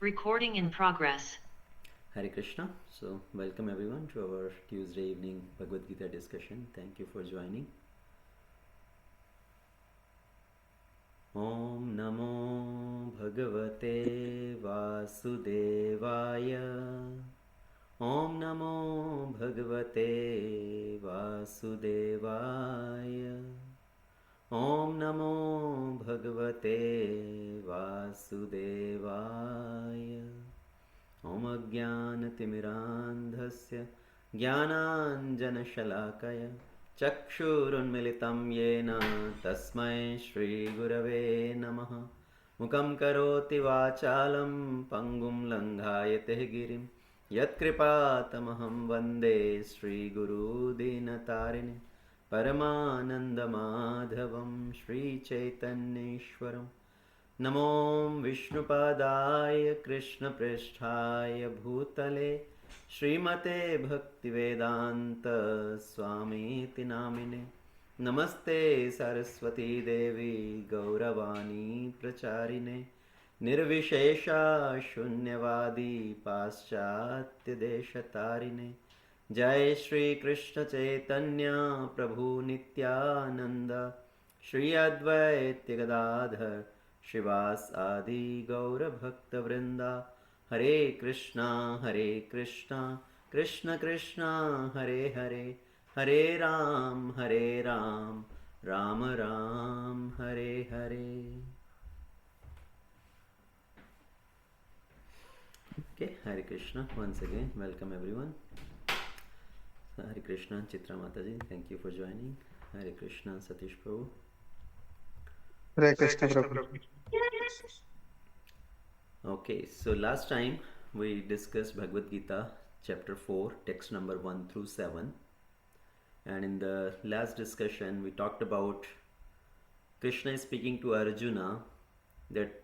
Recording in progress. Hare Krishna. So, welcome everyone to our Tuesday evening Bhagavad Gita discussion. Thank you for joining. Om Namo Bhagavate Vasudevaya. Om Namo Bhagavate Vasudevaya. Om Namo Bhagavate Vasudevaya. Om Ajnanatimirandhasya Jnananjanashalakaya Chakshurunmilitam Yena Tasmai Shri Gurave Namaha Mukam Karoti Vachalam Pangum Langhayate Girim Yatkripatamaham Vande Shri Guru Dinatarine Paramananda Madhavam Shri Chaitanyeshwaram नमो विष्णुपादाय कृष्णप्रेष्ठाय भूतले श्रीमते भक्तिवेदांत स्वामीति नामिने नमस्ते सरस्वती देवी गौरवाणी प्रचारिणे निर्विशेषा शून्यवादी पाश्चात्य देशतारिणे जय श्री कृष्ण चैतन्य प्रभु नित्यानंद श्री अद्वैत गदाधर शिवास आदि गौर भक्त वृंदा हरे Krishna Krishna Krishna Hare Hare Hare Ram Ram Ram Hare Hare. Okay, Hare Krishna. Once again, welcome everyone. Hare Krishna, Chitra Mataji, thank you for joining. Hare Krishna, Satish Prabhu. Hare Krishna Prabhu. Okay, so last time we discussed Bhagavad Gita Chapter 4, text number 1 through 7. And in the last discussion, we talked about Krishna is speaking to Arjuna that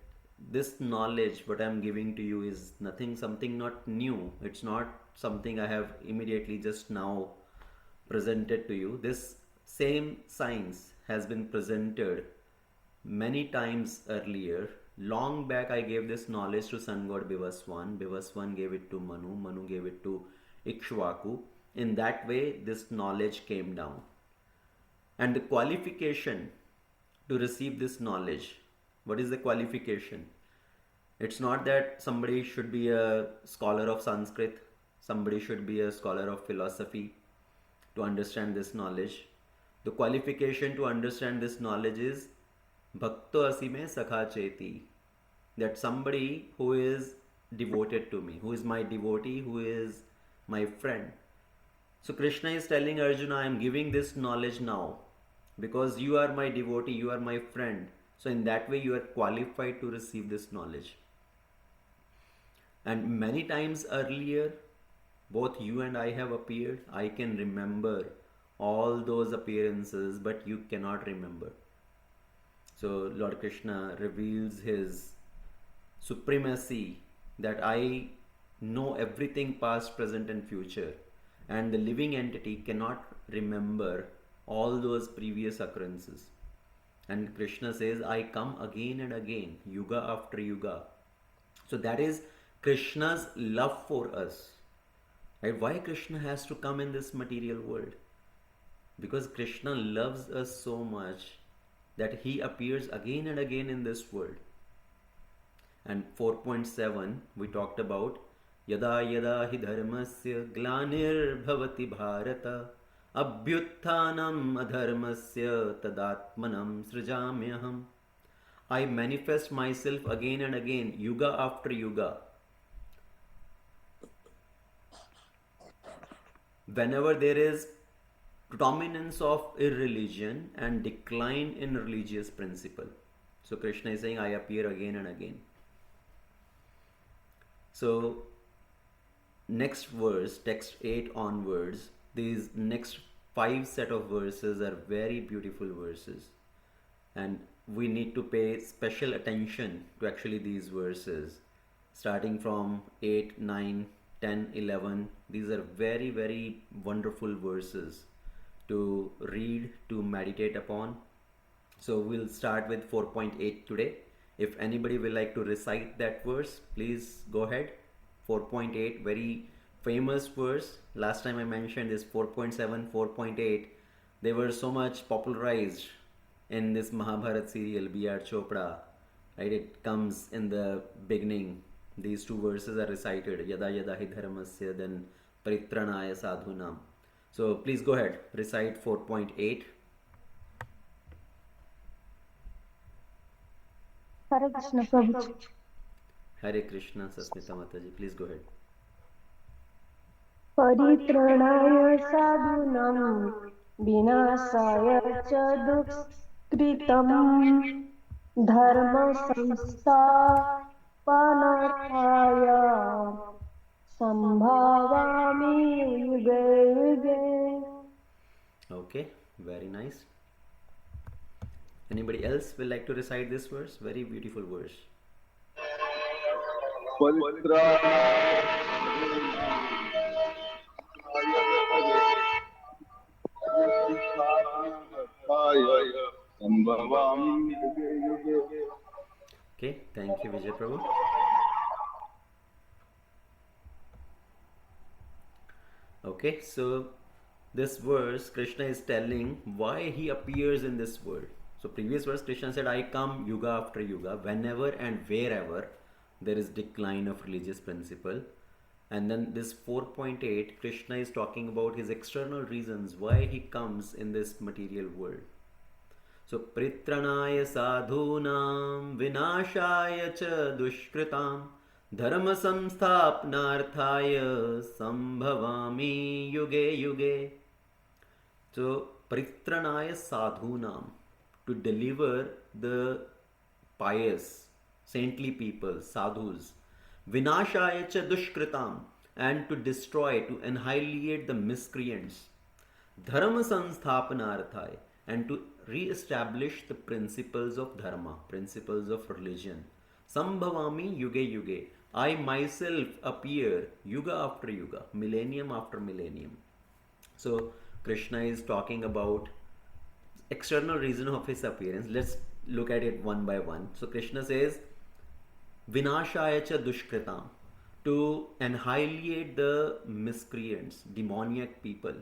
this knowledge, what I am giving to you, is something not new. It's not something I have immediately just now presented to you. This same science has been presented many times earlier. Long back I gave this knowledge to sun god Bivaswan. Bivaswan gave it to Manu. Manu gave it to Ikshvaku. In that way this knowledge came down. And the qualification to receive this knowledge, what is the qualification? It's not that somebody should be a scholar of Sanskrit, somebody should be a scholar of philosophy to understand this knowledge. The qualification to understand this knowledge is Bhakto asime sakha cheti, that somebody who is devoted to me, who is my devotee, who is my friend. So Krishna is telling Arjuna, I am giving this knowledge now because you are my devotee, you are my friend. So in that way you are qualified to receive this knowledge. And many times earlier, both you and I have appeared. I can remember all those appearances, but you cannot remember. So Lord Krishna reveals his supremacy, that I know everything past, present and future, and the living entity cannot remember all those previous occurrences. And Krishna says, I come again and again, yuga after yuga. So that is Krishna's love for us. Right? Why Krishna has to come in this material world? Because Krishna loves us so much that he appears again and again in this world. And 4.7 we talked about Yada yada hi dharmasya glanir bhavati bharata abhyutthanam adharmasya tadatmanam srijamyaham. I manifest myself again and again, yuga after yuga. Whenever there is predominance of irreligion and decline in religious principle. So Krishna is saying, I appear again and again. So next verse, text 8 onwards, these next 5 set of verses are very beautiful verses. And we need to pay special attention to actually these verses. Starting from 8, 9, 10, 11, these are very, very wonderful verses to read, to meditate upon. So we'll start with 4.8 today. If anybody will like to recite that verse, please go ahead. 4.8, very famous verse. Last time I mentioned this 4.7, 4.8. They were so much popularized in this Mahabharat serial, B.R. Chopra. Right? It comes in the beginning. These two verses are recited. Yada yada hi dharmasya, then paritranaya sadhunam. So please go ahead, recite 4.8. Hare Krishna Prabhuji. Hare Krishna, Sasmita Mataji, please go ahead. Paritranaya sadhunam vinasaya cha dukkritam dharma samsthapanarthaya sambhavami yuge yuge. Okay, very nice. Anybody else will like to recite this verse? Very beautiful verse. Okay, thank you, Vijay Prabhu. Okay, so this verse, Krishna is telling why he appears in this world. So previous verse, Krishna said, I come yuga after yuga, whenever and wherever there is decline of religious principle. And then this 4.8, Krishna is talking about his external reasons why he comes in this material world. So pritranaya sadhunam vinashaya cha dushkritam dharma samsthapnarthaya sambhavami yuge yuge. So pritranaya sadhunam, to deliver the pious, saintly people, sadhus. Vinashaya cha dushkritam, and to destroy, to annihilate the miscreants. Dharma samsthapanarthaya, and to re-establish the principles of dharma, principles of religion. Sambhavami yuge yuge, I myself appear yuga after yuga, millennium after millennium. So Krishna is talking about external reason of his appearance. Let's look at it one by one. So Krishna says, Vinashaya cha dushkritam, to annihilate the miscreants, demoniac people.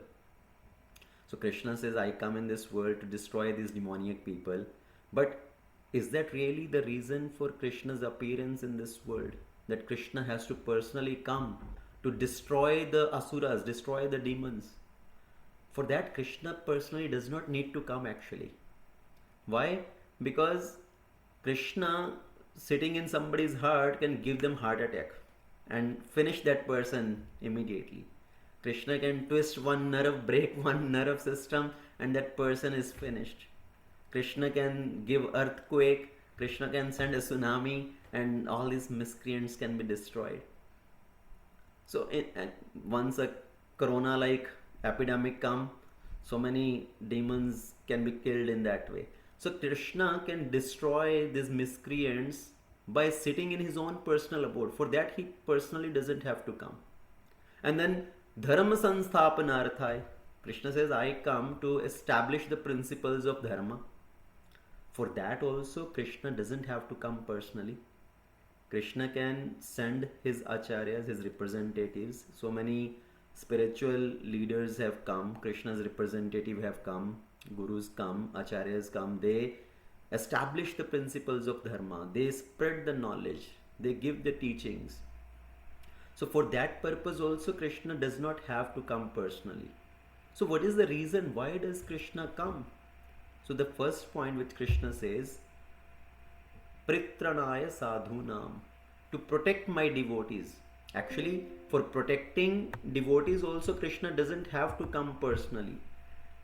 So Krishna says, I come in this world to destroy these demoniac people. But is that really the reason for Krishna's appearance in this world? That Krishna has to personally come to destroy the asuras, destroy the demons? For that, Krishna personally does not need to come actually. Why? Because Krishna sitting in somebody's heart can give them heart attack and finish that person immediately. Krishna can twist one nerve, break one nerve system, and that person is finished. Krishna can give earthquake, Krishna can send a tsunami, and all these miscreants can be destroyed. So once a corona like epidemic come, so many demons can be killed in that way. So Krishna can destroy these miscreants by sitting in his own personal abode. For that he personally doesn't have to come. And then dharma samsthapanarthaya, Krishna says, I come to establish the principles of dharma. For that also Krishna doesn't have to come personally. Krishna can send his acharyas, his representatives. So many spiritual leaders have come, Krishna's representative have come, gurus come, acharyas come. They establish the principles of dharma, they spread the knowledge, they give the teachings. So for that purpose also Krishna does not have to come personally. So what is the reason? Why does Krishna come? So the first point which Krishna says, Pritranaya sadhunam, to protect my devotees. Actually, for protecting devotees also Krishna doesn't have to come personally.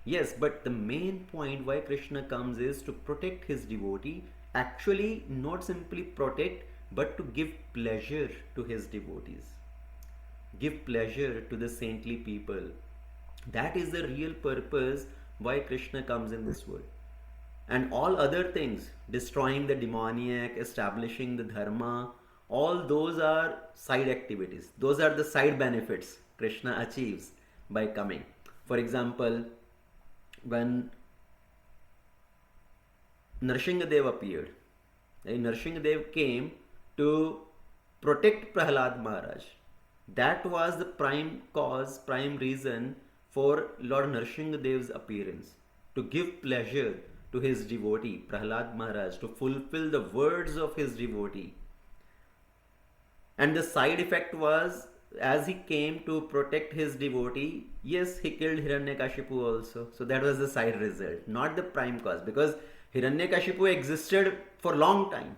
Yes, but the main point why Krishna comes is to protect his devotee. Actually, not simply protect, but to give pleasure to his devotees. Give pleasure to the saintly people. That is the real purpose why Krishna comes in this world. And all other things, destroying the demoniac, establishing the dharma, all those are side activities. Those are the side benefits Krishna achieves by coming. For example, when Nrsimhadev appeared, Narsinghadev came to protect Prahlad Maharaj. That was the prime cause, prime reason for Lord Narsinghdev's appearance, to give pleasure to his devotee Prahlad Maharaj, to fulfill the words of his devotee. And the side effect was, as he came to protect his devotee, yes, he killed Hiranyakashipu also. So that was the side result, not the prime cause, because Hiranyakashipu existed for long time.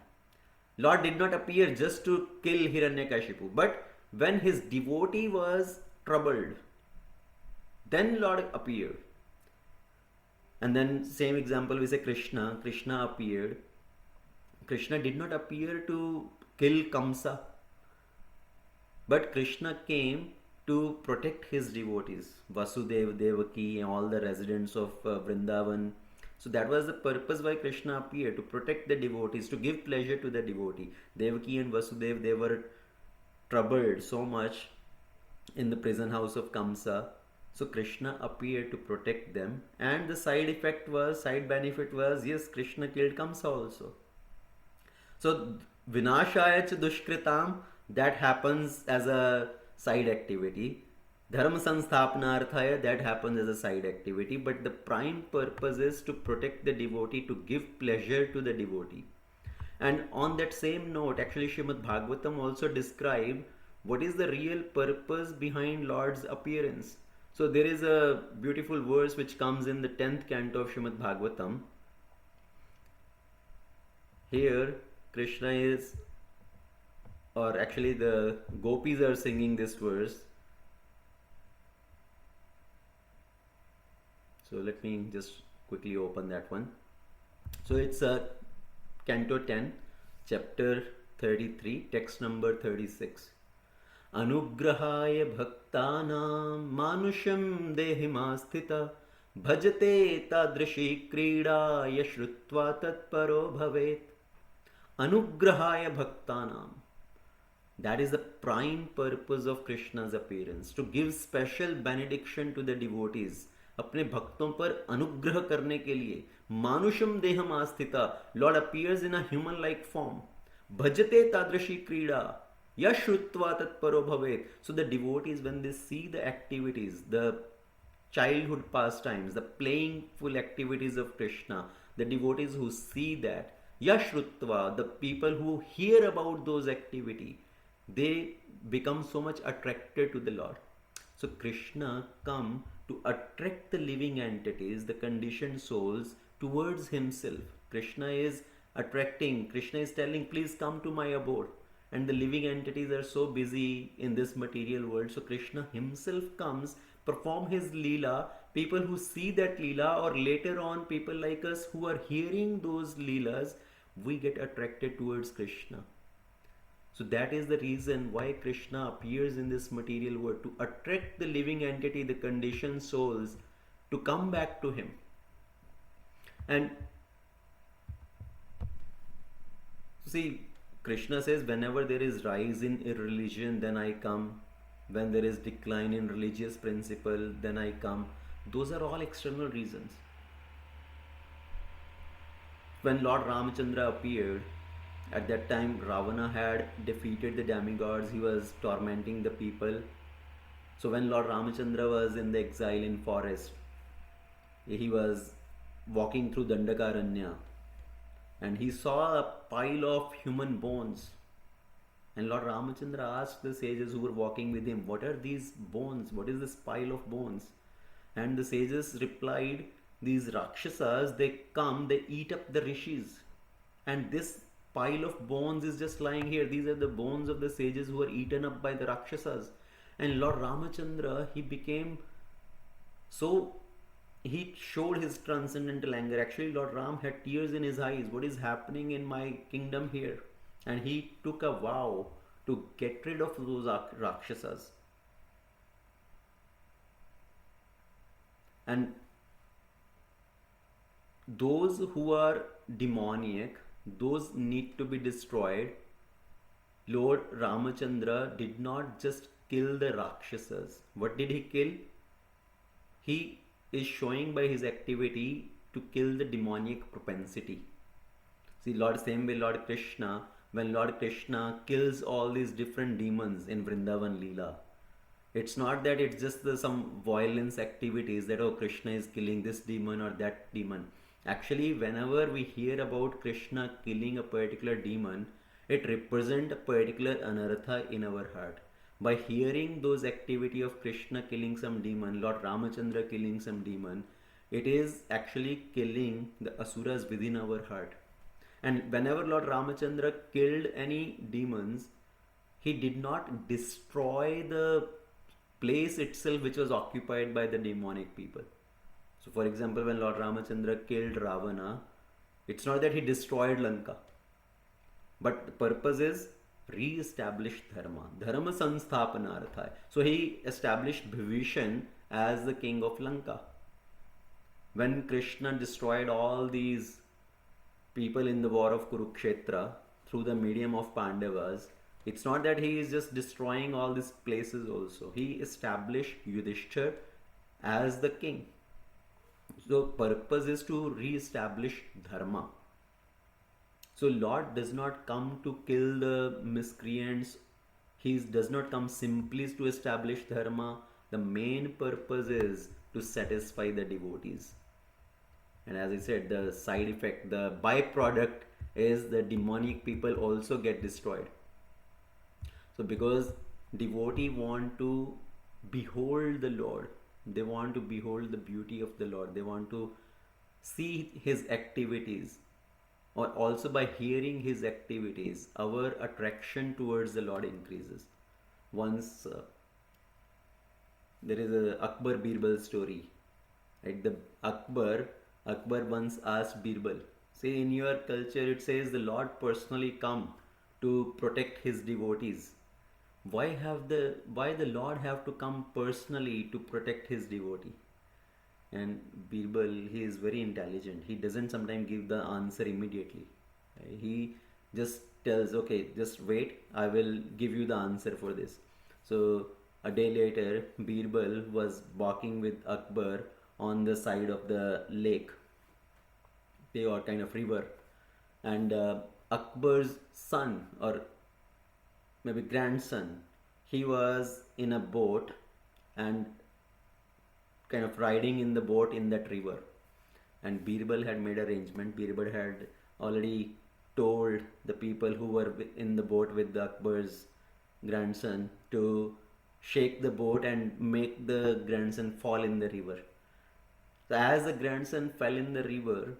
Lord did not appear just to kill Hiranyakashipu, but when his devotee was troubled, then Lord appeared. And then same example we say Krishna. Krishna appeared. Krishna did not appear to kill Kamsa, but Krishna came to protect his devotees, Vasudeva, Devaki, and all the residents of Vrindavan. So that was the purpose why Krishna appeared, to protect the devotees, to give pleasure to the devotee. Devaki and Vasudeva, they were troubled so much in the prison house of Kamsa. So Krishna appeared to protect them, and the side benefit was, yes, Krishna killed Kamsa also. So Vinashaya cha dushkritam, that happens as a side activity. Dharma sansthapanarthaya, that happens as a side activity, but the prime purpose is to protect the devotee, to give pleasure to the devotee. And on that same note, actually Srimad Bhagavatam also described what is the real purpose behind Lord's appearance. So there is a beautiful verse which comes in the 10th canto of Srimad Bhagavatam. Here Krishna is, or actually the gopis are singing this verse. So let me just quickly open that one. So it's Canto 10, Chapter 33, text number 36. Anugrahaya bhaktanam manusham dehimastita bhajate tadrishi krida yashrutva tatparo bhavet. Anugrahaya bhaktanam. That is the prime purpose of Krishna's appearance, to give special benediction to the devotees. अपने भक्तों पर अनुग्रह करने के लिए मानुषम देहम आस्थिता, Lord appears in a human-like form. Bhajate tadrishi krida yashrutva tatparo bhavet. So the devotees, when they see the activities, the childhood pastimes, the playful activities of Krishna, the devotees who see that, yashrutva, the people who hear about those activities, they become so much attracted to the Lord. So Krishna come to attract the living entities, the conditioned souls, towards himself. Krishna is attracting, Krishna is telling, please come to my abode. And the living entities are so busy in this material world. So Krishna himself comes, perform his leela. People who see that leela, or later on people like us who are hearing those leelas, we get attracted towards Krishna. So that is the reason why Krishna appears in this material world, to attract the living entity, the conditioned souls, to come back to him. And see, Krishna says, whenever there is rise in irreligion, then I come. When there is decline in religious principle, then I come. Those are all external reasons. When Lord Ramachandra appeared, at that time Ravana had defeated the demigods, he was tormenting the people. So when Lord Ramachandra was in the exile in forest, he was walking through Dandakaranya, and he saw a pile of human bones. And Lord Ramachandra asked the sages who were walking with him, what are these bones? What is this pile of bones? And the sages replied, these Rakshasas, they come, they eat up the rishis. And this pile of bones is just lying here. These are the bones of the sages who were eaten up by the Rakshasas. And Lord Ramachandra, he became so, he showed his transcendental anger. Actually, Lord Ram had tears in his eyes. What is happening in my kingdom here? And he took a vow to get rid of those Rakshasas. And those who are demoniac, those need to be destroyed. Lord Ramachandra did not just kill the Rakshasas. What did he kill? He is showing by his activity to kill the demoniac propensity. See, same way Lord Krishna, when Lord Krishna kills all these different demons in Vrindavan Leela, it's not that it's just some violence activities that, oh, Krishna is killing this demon or that demon. Actually, whenever we hear about Krishna killing a particular demon, it represents a particular anartha in our heart. By hearing those activity of Krishna killing some demon, Lord Ramachandra killing some demon, it is actually killing the asuras within our heart. And whenever Lord Ramachandra killed any demons, he did not destroy the place itself which was occupied by the demonic people. So, for example, when Lord Ramachandra killed Ravana, it's not that he destroyed Lanka, but the purpose is re-establish dharma. Dharma sansthapanartha. So he established Bhivishan as the king of Lanka. When Krishna destroyed all these people in the war of Kurukshetra through the medium of Pandavas, it's not that he is just destroying all these places also. He established Yudhishthir as the king. So purpose is to re-establish dharma. So Lord does not come to kill the miscreants. He does not come simply to establish dharma. The main purpose is to satisfy the devotees. And as I said, the side effect, the byproduct is the demonic people also get destroyed. So because devotee want to behold the Lord, they want to behold the beauty of the Lord, they want to see his activities, or also by hearing his activities, our attraction towards the Lord increases. Once there is a Akbar Birbal story, right? The Akbar once asked Birbal, say in your culture it says the Lord personally come to protect his devotees. Why the Lord have to come personally to protect his devotee? And Birbal, he is very intelligent. He doesn't sometimes give the answer immediately. He just tells, okay, just wait, I will give you the answer for this. So a day later, Birbal was walking with Akbar on the side of the lake, or kind of river, and Akbar's son, or maybe grandson, he was in a boat and kind of riding in the boat in that river. And Birbal had made arrangement. Birbal had already told the people who were in the boat with the Akbar's grandson to shake the boat and make the grandson fall in the river. So as the grandson fell in the river,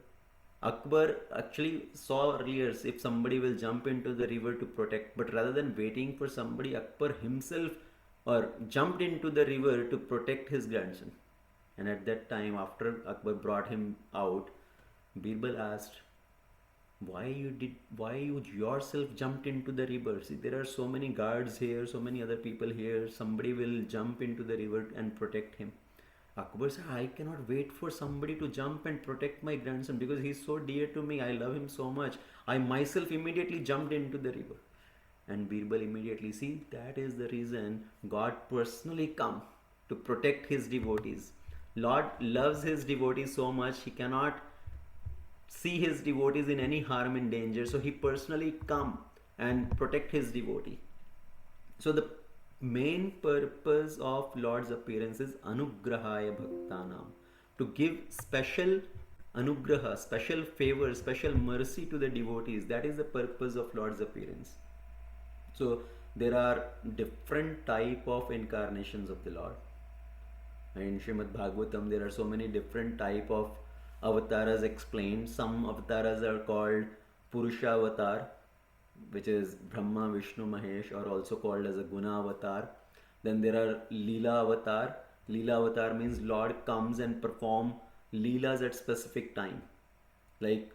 Akbar actually saw earlier if somebody will jump into the river to protect, but rather than waiting for somebody, Akbar himself or jumped into the river to protect his grandson. And at that time, after Akbar brought him out, Birbal asked, why you yourself jumped into the river? See, there are so many guards here, so many other people here, somebody will jump into the river and protect him. Akbar said, I cannot wait for somebody to jump and protect my grandson because he is so dear to me, I love him so much. I myself immediately jumped into the river. And Birbal immediately, see, that is the reason God personally come to protect his devotees. Lord loves his devotees so much, he cannot see his devotees in any harm and danger, so he personally come and protect his devotee. So the main purpose of Lord's appearance is anugrahaya bhaktanam, to give special anugraha, special favor, special mercy to the devotees. That is the purpose of Lord's appearance. So there are different type of incarnations of the Lord. In Srimad Bhagavatam, there are so many different type of avatars explained. Some avatars are called Purusha avatar, which is Brahma, Vishnu, Mahesh, or also called as a Guna avatar. Then there are Leela avatar. Leela avatar means Lord comes and perform Leelas at specific time. Like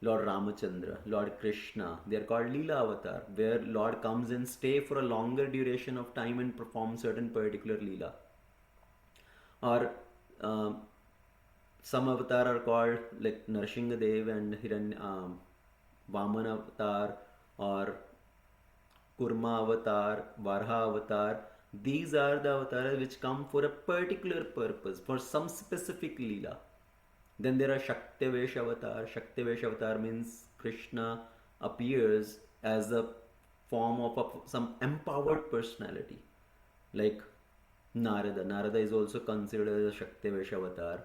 Lord Ramachandra, Lord Krishna, they are called Leela avatar, where Lord comes and stay for a longer duration of time and perform certain particular Leela. Or some avatar are called like Narsingadev and Vaman avatar, or Kurma avatar, Varha avatar. These are the avatars which come for a particular purpose, for some specific Leela. Then there are Shaktivesh avatar. Shaktivesh avatar means Krishna appears as a form of some empowered personality, like Narada. Narada is also considered as a Shaktivesh avatar,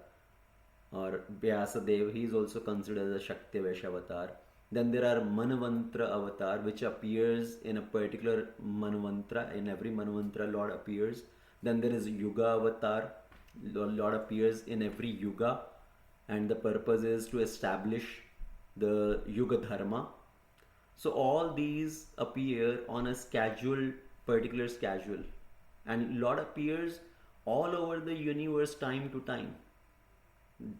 or Vyasadev, he is also considered as a Shaktivesh avatar. Then there are Manvantra avatar, which appears in a particular Manvantra. In every Manvantra, Lord appears. Then there is Yuga avatar. Lord appears in every Yuga, and the purpose is to establish the Yuga Dharma. So all these appear on a schedule, particular schedule, and Lord appears all over the universe time to time.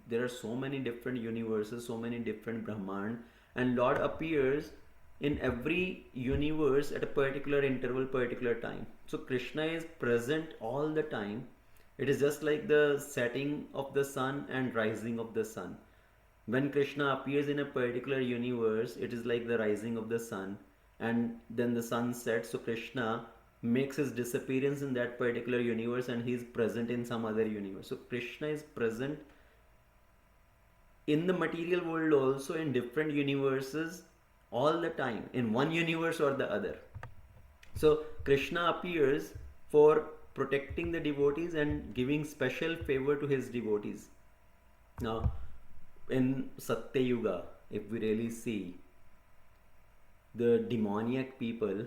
There are so many different universes, so many different Brahman, and Lord appears in every universe at a particular interval, particular time. So Krishna is present all the time. It is just like the setting of the sun and rising of the sun. When Krishna appears in a particular universe, it is like the rising of the sun, and then the sun sets. So Krishna makes his disappearance in that particular universe, and he is present in some other universe. So Krishna is present in the material world also, in different universes, all the time, in one universe or the other. So Krishna appears for protecting the devotees and giving special favor to his devotees. Now, in Satya Yuga, if we really see, the demoniac people,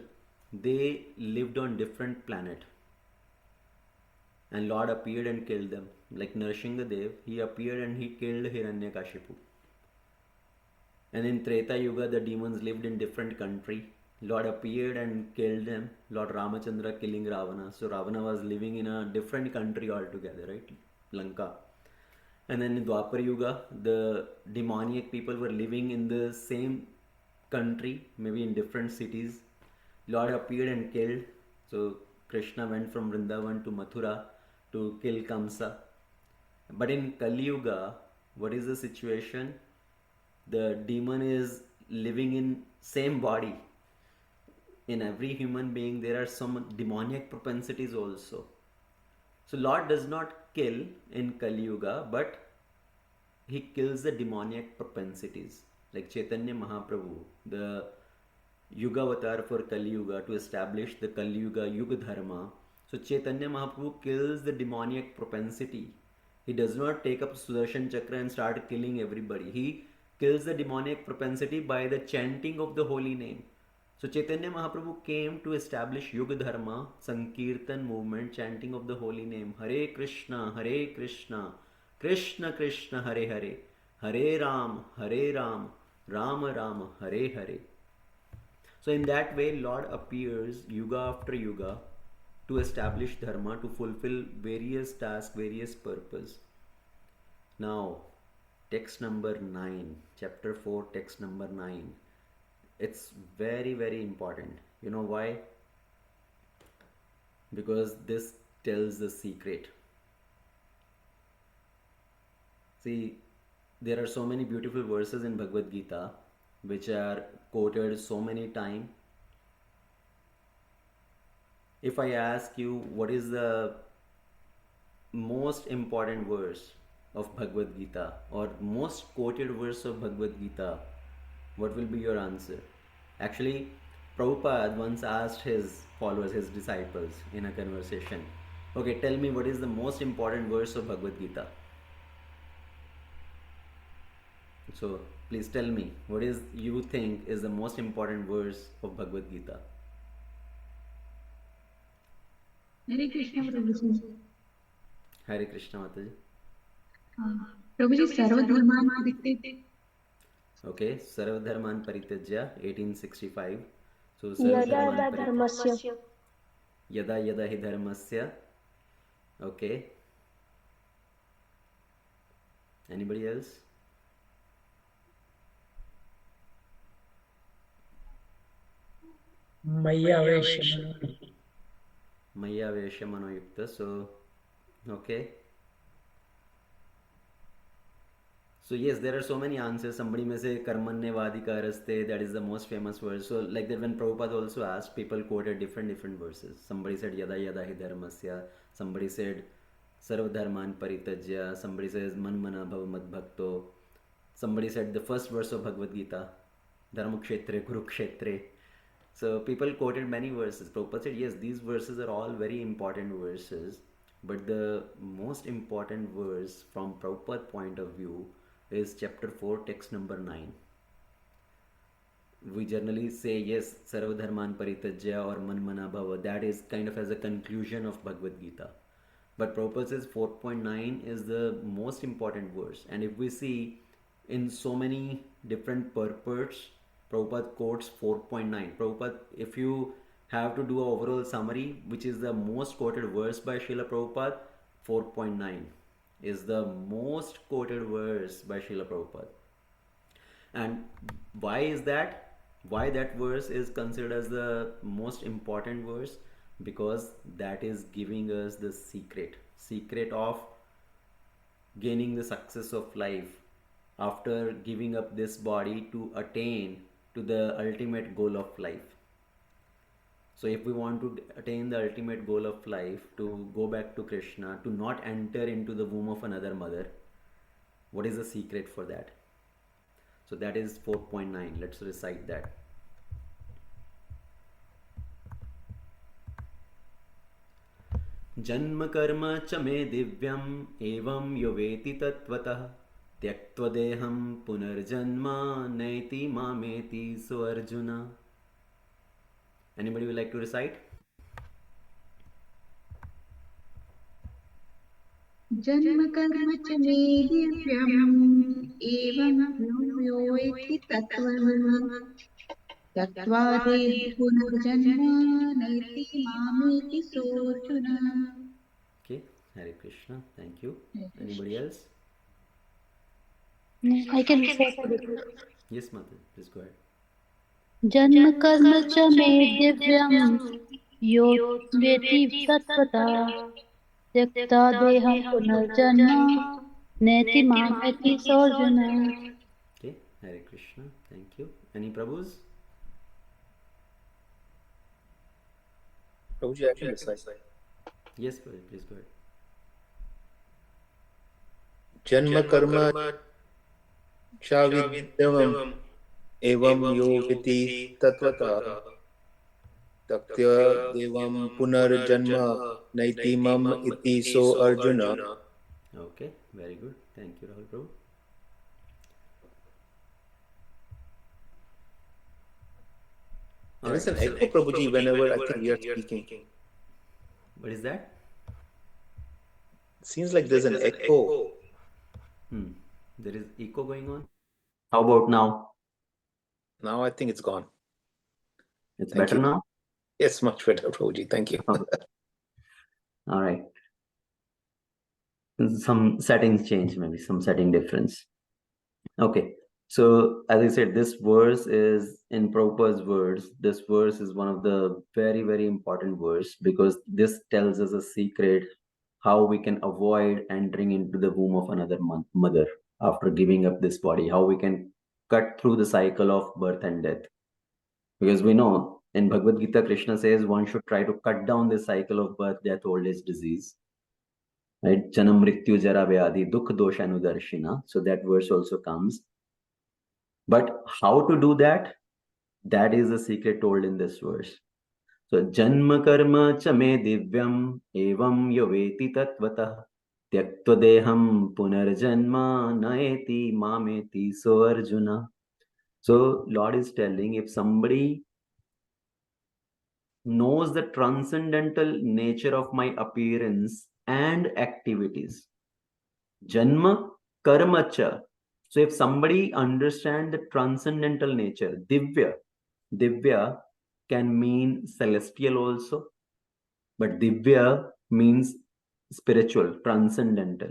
they lived on different planet, and Lord appeared and killed them. Like Narsingadev, he appeared and he killed Hiranyakashipu. And in Treta Yuga, the demons lived in different country. Lord appeared and killed them. Lord Ramachandra killing Ravana. So Ravana was living in a different country altogether, right? Lanka. And then in Dwapar Yuga, the demoniac people were living in the same country, maybe in different cities. Lord appeared and killed. So Krishna went from Vrindavan to Mathura to kill Kamsa. But in Kali Yuga, what is the situation? The demon is living in same body. In every human being, there are some demoniac propensities also. So Lord does not kill in Kali Yuga, but he kills the demoniac propensities. Like Chaitanya Mahaprabhu, the Yuga avatar for Kali Yuga, to establish the Kali Yuga Yuga Dharma. So Chaitanya Mahaprabhu kills the demoniac propensity. He does not take up Sudarshan Chakra and start killing everybody. He kills the demoniac propensity by the chanting of the holy name. So Chaitanya Mahaprabhu came to establish Yuga Dharma, Sankirtan movement, chanting of the holy name. Hare Krishna, Krishna Krishna, Hare Hare, Hare Ram, Rama Rama, Hare Hare. So in that way, Lord appears Yuga after Yuga to establish Dharma, to fulfill various tasks, various purpose. Now, text number 9, chapter 4, text number 9. It's very, very important. You know why? Because this tells the secret. See, there are so many beautiful verses in Bhagavad Gita which are quoted so many times. If I ask you what is the most important verse of Bhagavad Gita or most quoted verse of Bhagavad Gita, what will be your answer? Actually, Prabhupada once asked his followers, his disciples, in a conversation, okay, tell me what is the most important verse of Bhagavad Gita. So please tell me what is you think is the most important verse of Bhagavad Gita. Hare Krishna Prabhuji. Hare Krishna Mataji. Prabhuji, Sarva Dharman Parityajya. Okay, Sarva Dharman Parityajya, 1865. So Yada Sarva yada dharmasya. Yada Yada Hi Dharmasya. Okay. Anybody else? Maya Veshamana. Maya Vesha Manoyukta. So, okay. So yes, there are so many answers. Somebody may say Karmanne Vadika Raste, that is the most famous verse. So like that when Prabhupada also asked, people quoted different verses. Somebody said Yada Yada Hi Dharmasya. Somebody said Sarva Dharman Paritajya. Somebody says Man Mana Bhava Mad Bhakto. Somebody said the first verse of Bhagavad Gita, Dharmakshetre, Kurukshetre. So people quoted many verses. Prabhupada said, yes, these verses are all very important verses, but the most important verse from Prabhupada's point of view is chapter 4, text number 9. We generally say, yes, Sarvadharman Paritajya or Manmana Bhava. That is kind of as a conclusion of Bhagavad Gita. But Prabhupada says 4.9 is the most important verse. And if we see in so many different purports, Prabhupada quotes 4.9. Prabhupada, if you have to do an overall summary, which is the most quoted verse by Srila Prabhupada, 4.9 is the most quoted verse by Srila Prabhupada. And why is that? Why that verse is considered as the most important verse? Because that is giving us the secret of gaining the success of life after giving up this body to attain to the ultimate goal of life. So if we want to attain the ultimate goal of life, to go back to Krishna, to not enter into the womb of another mother, what is the secret for that? So that is 4.9. Let's recite that. जन्म कर्म च मे दिव्यम एवं यो वेति तत्वतः त्यक्त्वा देहं पुनर्जन्म नैति मामेति सो Arjun. Anybody would like to recite? जन्म कर्म च मे दिव्यम् एवं यो वेत्ति तत्त्वम् त्यक्त्वा देहं पुनर्जन्म नैति मामेति सोऽर्जुन. Okay, Hare Krishna. Thank you. Anybody else? I can recite it. Yes, Mother. Please go ahead. जन्म कर्म च मे दिव्यम् यो वेत्ति तत्त्वतः त्यक्त्वा देहं पुनर्जन्म नेति मामेति सोऽर्जुन. Okay, Hare Krishna. Thank you. Any Prabhus? Prabhuji, I can recite. Yes, Prabhu, please go ahead. Janma karma chavidyavam evam yo viti tatvata taktya devam punarjanma naitimam iti so Arjuna. Okay, very good. Thank you, Rahul Prabhu. There is an echo, Prabhuji, whenever I think we are speaking. What is that? It seems like there's an echo. There is echo going on. How about now? Now I think it's gone. It's Thank better you. now? Yes, much better, Prabhuji. Thank you. Okay. All right. Some settings change, maybe some setting difference. Okay. So as I said, this verse is in Prabhupada's words. This verse is one of the very, very important verse because this tells us a secret how we can avoid entering into the womb of another mother after giving up this body, how we can cut through the cycle of birth and death. Because we know in Bhagavad Gita, Krishna says one should try to cut down this cycle of birth, death, old age, disease. Right? Janam mrityu jara vyadhi dukh dosha anudarshina. So that verse also comes. But how to do that? That is the secret told in this verse. So janma karma cha me divyam evam yaveti tatvatah tyaktva deham punarjanma naeti mameti so Arjuna. So Lord is telling, if somebody knows the transcendental nature of my appearance and activities, janma karma cha. So if somebody understands the transcendental nature, divya can mean celestial also, but divya means spiritual, transcendental.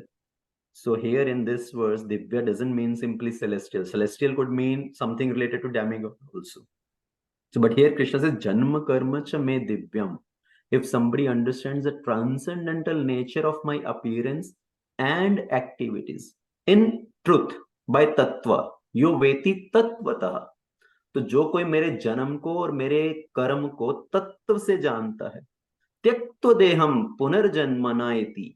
So here in this verse, divya doesn't mean simply celestial. Celestial could mean something related to demigod also. So, but here Krishna says, Janma karma cha me divyam. If somebody understands the transcendental nature of my appearance and activities, in truth, by tattva, yo veti tatvatah. तो जो कोई मेरे जन्म को और मेरे कर्म को तत्व से जानता है, त्यक्त्वा देहम पुनर्जन्म नायति.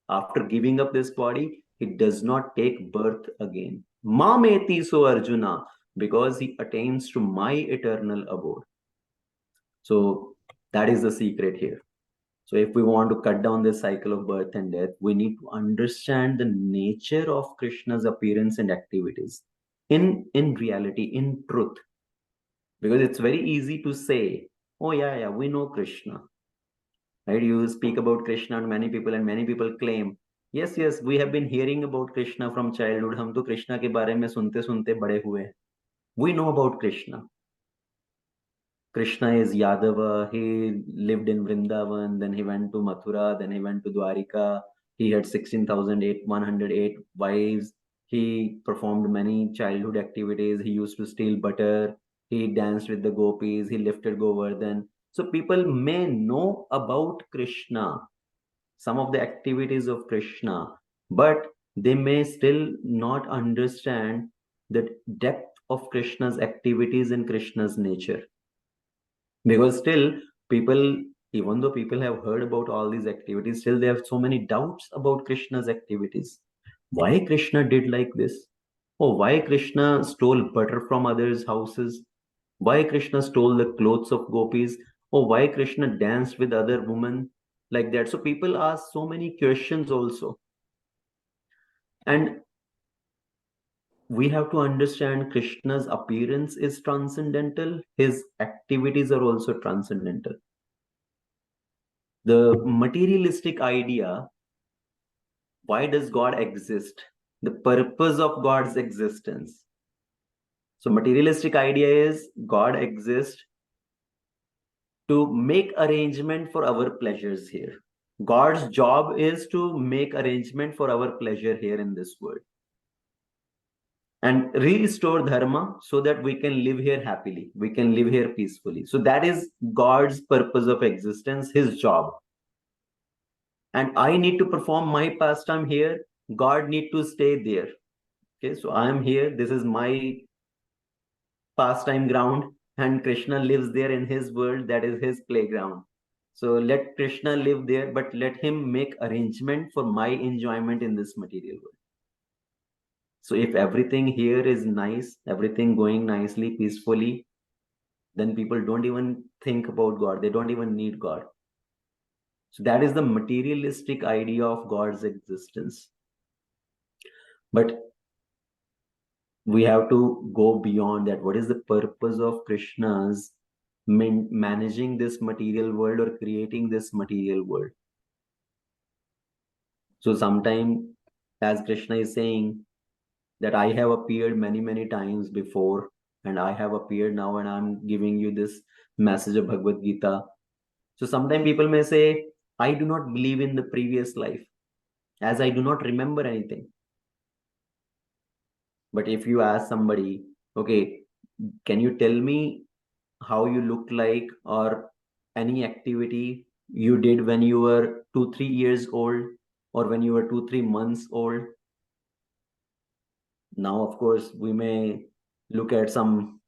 After giving up this body, he does not take birth again. Mameti so Arjuna. because he attains to my eternal abode. So that is the secret here. So if we want to cut down this cycle of birth and death, we need to understand the nature of Krishna's appearance and activities in reality, in truth. Because it's very easy to say, oh yeah, we know Krishna. Right? You speak about Krishna and many people claim, yes, we have been hearing about Krishna from childhood. हम तो कृष्णा के बारे में सुनते सुनते बड़े हुए हैं. We know about Krishna. Krishna is Yadava. He lived in Vrindavan, then he went to Mathura, then he went to Dwarika. He had 16,108 wives. He performed many childhood activities. He used to steal butter. He danced with the gopis. He lifted Govardhan. So people may know about Krishna, some of the activities of Krishna, but they may still not understand the depth of Krishna's activities and Krishna's nature. Because still people, even though people have heard about all these activities, still they have so many doubts about Krishna's activities. Why Krishna did like this? Or why Krishna stole butter from others' houses? Why Krishna stole the clothes of gopis? Or why Krishna danced with other women like that? So people ask so many questions also. And we have to understand Krishna's appearance is transcendental. His activities are also transcendental. The materialistic idea, why does God exist? The purpose of God's existence. So materialistic idea is God exists to make arrangement for our pleasures here. God's job is to make arrangement for our pleasure here in this world and restore dharma so that we can live here happily, we can live here peacefully. So that is God's purpose of existence, his job. And I need to perform my pastime here. God need to stay there. Okay, so I am here. This is my pastime ground, and Krishna lives there in his world. That is his playground. So let Krishna live there, but let him make arrangement for my enjoyment in this material world. So if everything here is nice, everything going nicely, peacefully, then people don't even think about God. They don't even need God. So that is the materialistic idea of God's existence. But we have to go beyond that. What is the purpose of Krishna's managing this material world or creating this material world? So sometime, as Krishna is saying, that I have appeared many times before, and I have appeared now, and I'm giving you this message of Bhagavad Gita. So sometimes people may say, I do not believe in the previous life, as I do not remember anything. But if you ask somebody, okay, can you tell me how you looked like or any activity you did when you were 2-3 years old or when you were 2-3 months old? Now, of course, we may look at some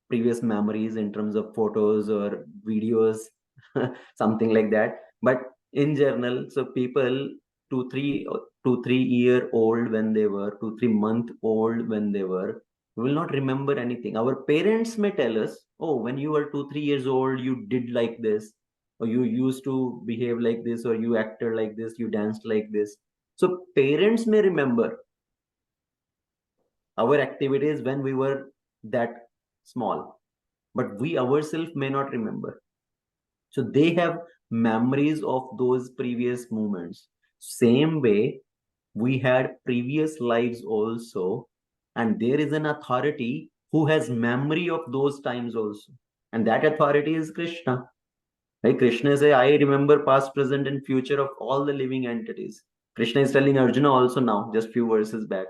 previous memories in terms of photos or videos, something like that. But in general, so people 2-3 year old when they were 2-3 month old when they were, will not remember anything. Our parents may tell us, oh, when you were 2-3 years old, you did like this, or you used to behave like this, or you acted like this, you danced like this. So parents may remember our activities when we were that small, but we ourselves may not remember. So they have memories of those previous moments. Same way, we had previous lives also, and there is an authority who has memory of those times also, and that authority is Krishna. Right? Krishna says, I remember past, present, and future of all the living entities. Krishna is telling Arjuna also now, just few verses back,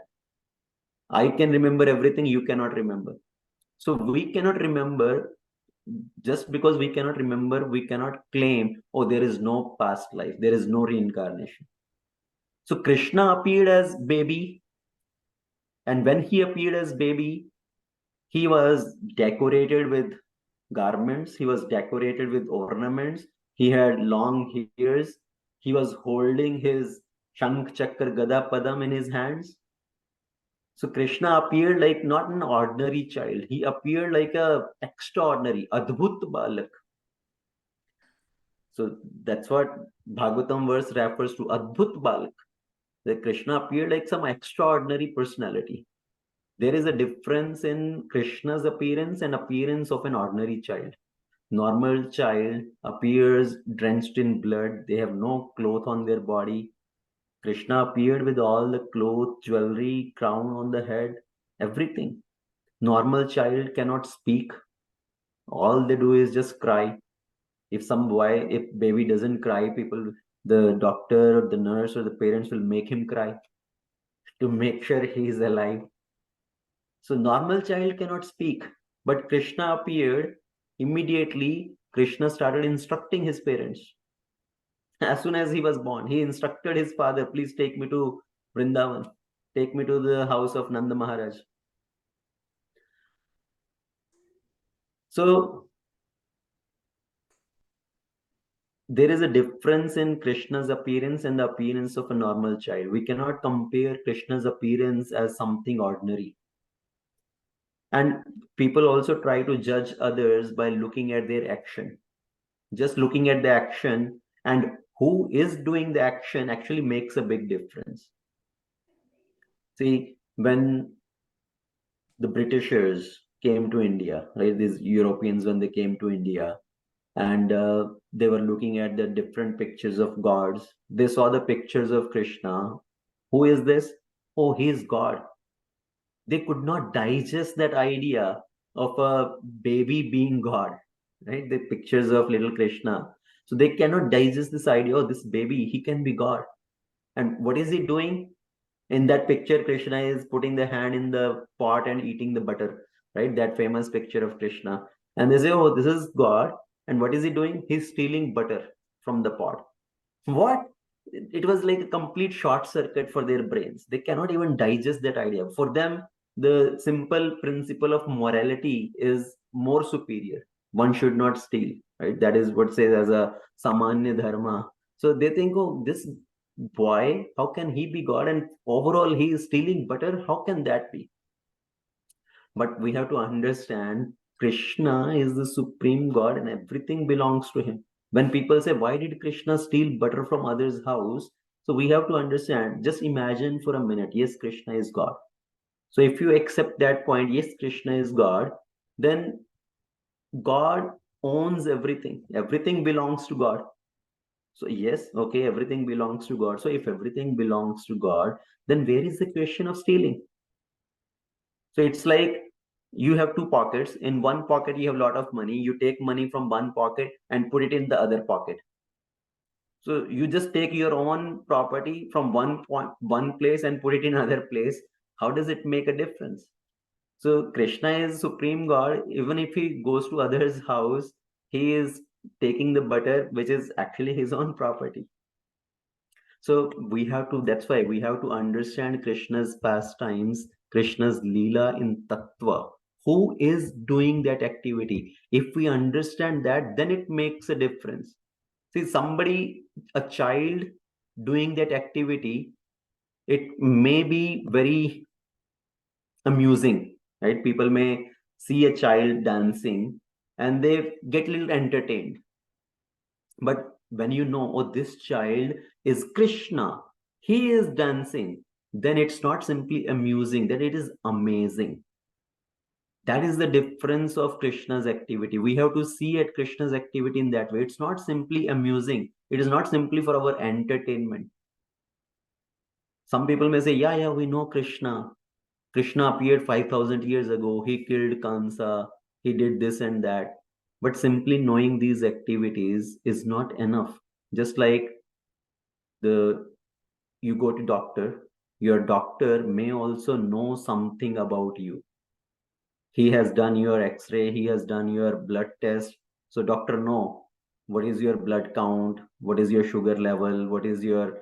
I can remember everything you cannot remember. So we cannot remember. Just because we cannot remember, we cannot claim, oh, there is no past life, there is no reincarnation. So Krishna appeared as baby, and when he appeared as baby, he was decorated with garments, he was decorated with ornaments, he had long hairs, he was holding his Shankh Chakra Gada Padam in his hands. So Krishna appeared like not an ordinary child. He appeared like a extraordinary, Adbhut Balak. So that's what Bhagavatam verse refers to, Adbhut Balak. That Krishna appeared like some extraordinary personality. There is a difference in Krishna's appearance and appearance of an ordinary child. Normal child appears drenched in blood. They have no cloth on their body. Krishna appeared with all the clothes, jewelry, crown on the head, everything. Normal child cannot speak. All they do is just cry. If baby doesn't cry, the doctor or the nurse or the parents will make him cry to make sure he is alive. So normal child cannot speak, but Krishna appeared. Immediately, Krishna started instructing his parents. As soon as he was born, he instructed his father, please take me to Vrindavan, take me to the house of Nanda Maharaj. So there is a difference in Krishna's appearance and the appearance of a normal child. We cannot compare Krishna's appearance as something ordinary. And people also try to judge others by looking at their action. Just looking at the action and who is doing the action actually makes a big difference. See, when the Britishers came to India, right? These Europeans, when they came to India, and they were looking at the different pictures of gods, they saw the pictures of Krishna. Who is this? Oh, he is God. They could not digest that idea of a baby being God, right? The pictures of little Krishna. So they cannot digest this idea, oh, this baby, he can be God. And what is he doing? In that picture, Krishna is putting the hand in the pot and eating the butter, right? That famous picture of Krishna. And they say, oh, this is God. And what is he doing? He's stealing butter from the pot. What? It was like a complete short circuit for their brains. They cannot even digest that idea. For them, the simple principle of morality is more superior. One should not steal, right? That is what says as a samanya dharma. So they think, oh, this boy, how can he be God? And overall, he is stealing butter. How can that be? But we have to understand Krishna is the supreme God and everything belongs to him. When people say, why did Krishna steal butter from others' house? So we have to understand, just imagine for a minute, yes, Krishna is God. So if you accept that point, yes, Krishna is God, then God owns everything. Everything belongs to God. So yes, okay, everything belongs to God. So if everything belongs to God, then where is the question of stealing? So it's like you have two pockets. In one pocket, you have a lot of money. You take money from one pocket and put it in the other pocket. So you just take your own property from one place and put it in another place. How does it make a difference? So Krishna is supreme God. Even if he goes to others' house, he is taking the butter, which is actually his own property. So that's why we have to understand Krishna's pastimes, Krishna's Leela in Tattva. Who is doing that activity? If we understand that, then it makes a difference. See, a child doing that activity, it may be very amusing, right? People may see a child dancing and they get a little entertained. But when you know, oh, this child is Krishna, he is dancing, then it's not simply amusing, then it is amazing. That is the difference of Krishna's activity. We have to see at Krishna's activity in that way. It's not simply amusing. It is not simply for our entertainment. Some people may say, yeah, we know Krishna. Krishna appeared 5,000 years ago. He killed Kansa. He did this and that. But simply knowing these activities is not enough. Just like you go to doctor, your doctor may also know something about you. He has done your x-ray, he has done your blood test. So doctor know what is your blood count, what is your sugar level, what is your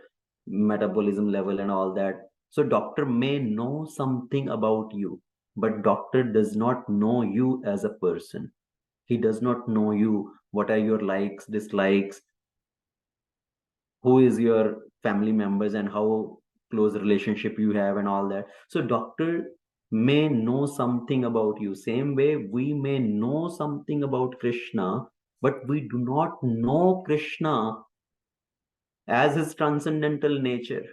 metabolism level and all that. So doctor may know something about you, but doctor does not know you as a person. He does not know you. What are your likes, dislikes? Who is your family members and how close relationship you have and all that. So doctor may know something about you. Same way we may know something about Krishna, but we do not know Krishna as his transcendental nature.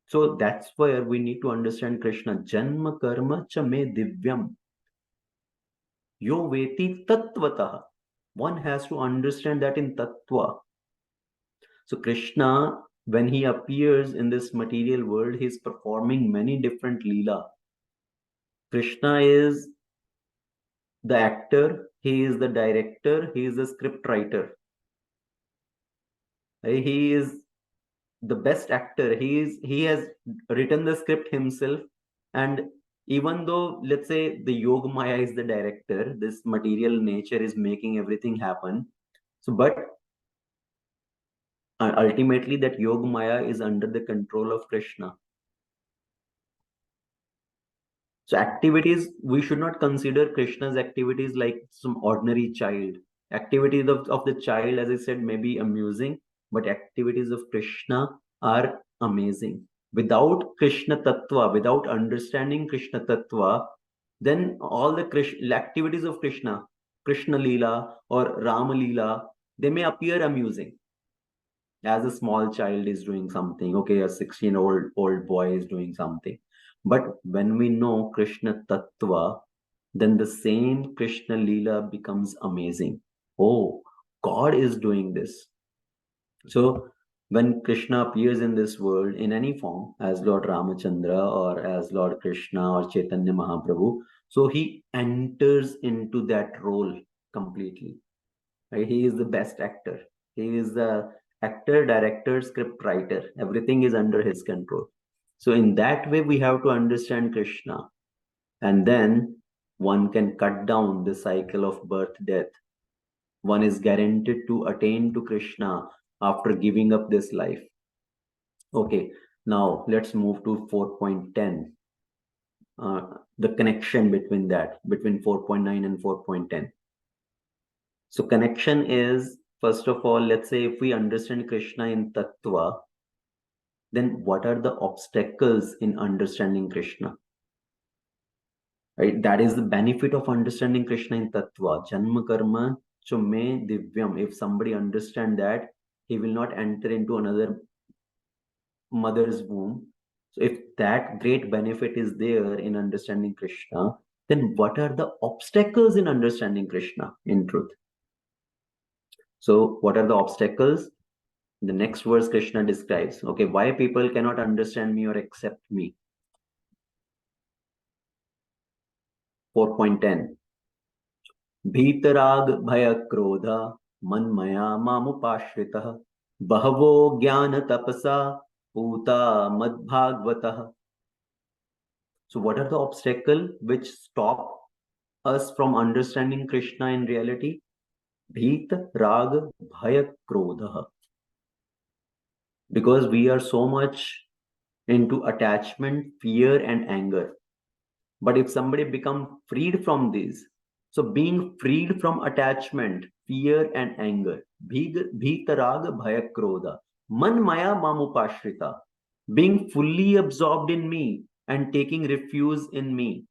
So that's where we need to understand Krishna. Janma karma cha me divyam. Yo veti tattvataha. One has to understand that in tattva. So Krishna, when he appears in this material world, he is performing many different leela. Krishna is the actor, he is the director, he is the script writer. He is the best actor. He has written the script himself. And even though, let's say, the Yoga Maya is the director, this material nature is making everything happen. So, but ultimately, that Yoga Maya is under the control of Krishna. So activities, we should not consider Krishna's activities like some ordinary child. Activities of the child, as I said, may be amusing, but activities of Krishna are amazing. Without Krishna Tattva, without understanding Krishna Tattva, then all the activities of Krishna, Krishna Leela or Rama Leela, they may appear amusing. As a small child is doing something, okay, a 16-year-old boy is doing something. But when we know Krishna Tattva, then the same Krishna Leela becomes amazing. Oh, God is doing this. So when Krishna appears in this world in any form, as Lord Ramachandra or as Lord Krishna or Chaitanya Mahaprabhu, so he enters into that role completely. Right? He is the best actor. He is the actor, director, script writer. Everything is under his control. So in that way, we have to understand Krishna. And then one can cut down the cycle of birth, death. One is guaranteed to attain to Krishna after giving up this life. Okay, now let's move to 4.10. The connection between that, between 4.9 and 4.10. So connection is, first of all, let's say if we understand Krishna in Tattva, then what are the obstacles in understanding Krishna? Right? That is the benefit of understanding Krishna in Tattva. Janma karma cho me divyam. If somebody understand that, he will not enter into another mother's womb. So if that great benefit is there in understanding Krishna, then what are the obstacles in understanding Krishna in truth? So what are the obstacles? The next verse Krishna describes, okay, why people cannot understand me or accept me. 4.10. Bhitarag bhaya krodha manmaya mamupashritah bahavo jnana tapasa puta madbhagvatah. So what are the obstacles which stop us from understanding Krishna in reality? Bhit rag bhaya krodha. Because we are so much into attachment, fear, and anger. But if somebody becomes freed from these, so being freed from attachment, fear, and anger, bhitaraga bhaya krodha, man maya mamupashrita, being fully absorbed in me and taking refuge in me.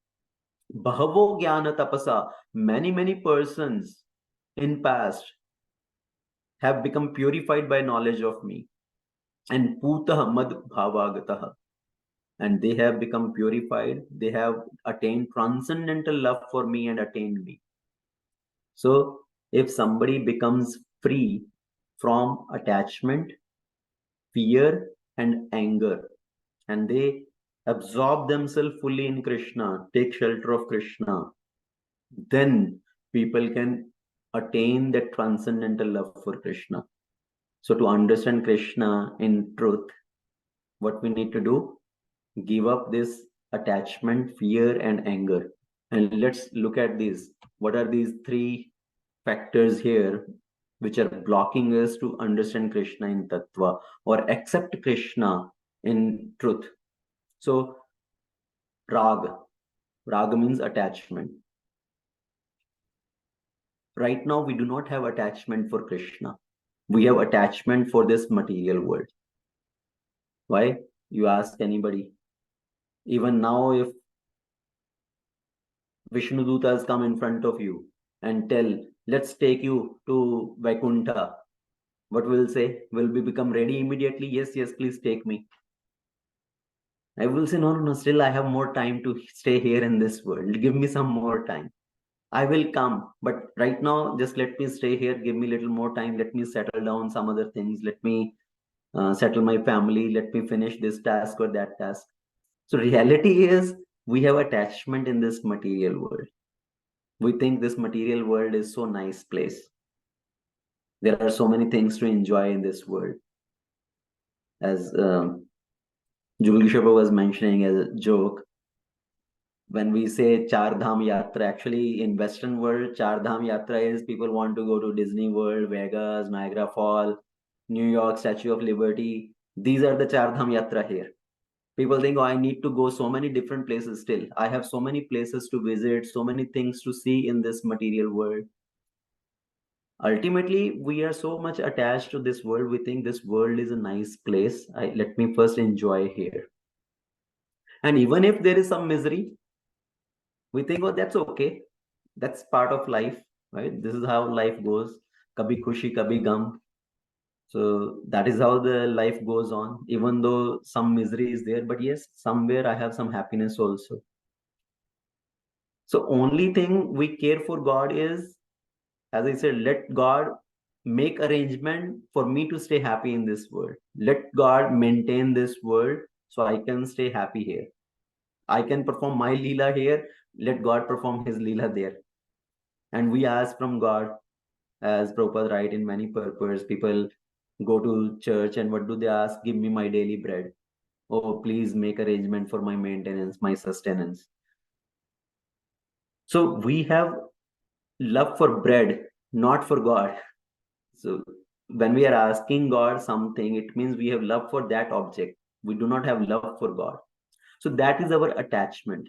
Bahavo jnana tapasa, many persons in past have become purified by knowledge of me. And putah mad bhavagatah, and they have become purified, they have attained transcendental love for me and attained me. So if somebody becomes free from attachment, fear, and anger, and they absorb themselves fully in Krishna, take shelter of Krishna, then people can attain that transcendental love for Krishna. So to understand Krishna in truth, what we need to do? Give up this attachment, fear, and anger. And let's look at these. What are these three factors here which are blocking us to understand Krishna in Tattva or accept Krishna in truth? So, Raga. Raga means attachment. Right now, we do not have attachment for Krishna. We have attachment for this material world. Why? You ask anybody. Even now, if Vishnu Dutas come in front of you and tell, let's take you to Vaikuntha, what will say? Will we become ready immediately? Yes, yes, please take me. I will say, no, no, no, still I have more time to stay here in this world. Give me some more time. I will come, but right now, just let me stay here. Give me a little more time. Let me settle down some other things. Let me settle my family. Let me finish this task or that task. So reality is we have attachment in this material world. We think this material world is so nice place. There are so many things to enjoy in this world. As Jugal was mentioning as a joke, when we say Char Dham Yatra, actually in Western world, Char Dham Yatra is people want to go to Disney World, Vegas, Niagara Fall, New York, Statue of Liberty. These are the Char Dham Yatra here. People think, oh, I need to go so many different places still. I have so many places to visit, so many things to see in this material world. Ultimately, we are so much attached to this world. We think this world is a nice place. Let me first enjoy here. And even if there is some misery, we think, oh, that's okay. That's part of life, right? This is how life goes. Kabhi khushi, kabhi gum. So that is how the life goes on, even though some misery is there. But yes, somewhere I have some happiness also. So only thing we care for God is, as I said, let God make arrangement for me to stay happy in this world. Let God maintain this world so I can stay happy here. I can perform my Leela here. Let God perform his Leela there. And we ask from God, as Prabhupada write in many purpose, people go to church and what do they ask? Give me my daily bread. Oh, please make arrangement for my maintenance, my sustenance. So we have love for bread, not for God. So when we are asking God something, it means we have love for that object. We do not have love for God. So that is our attachment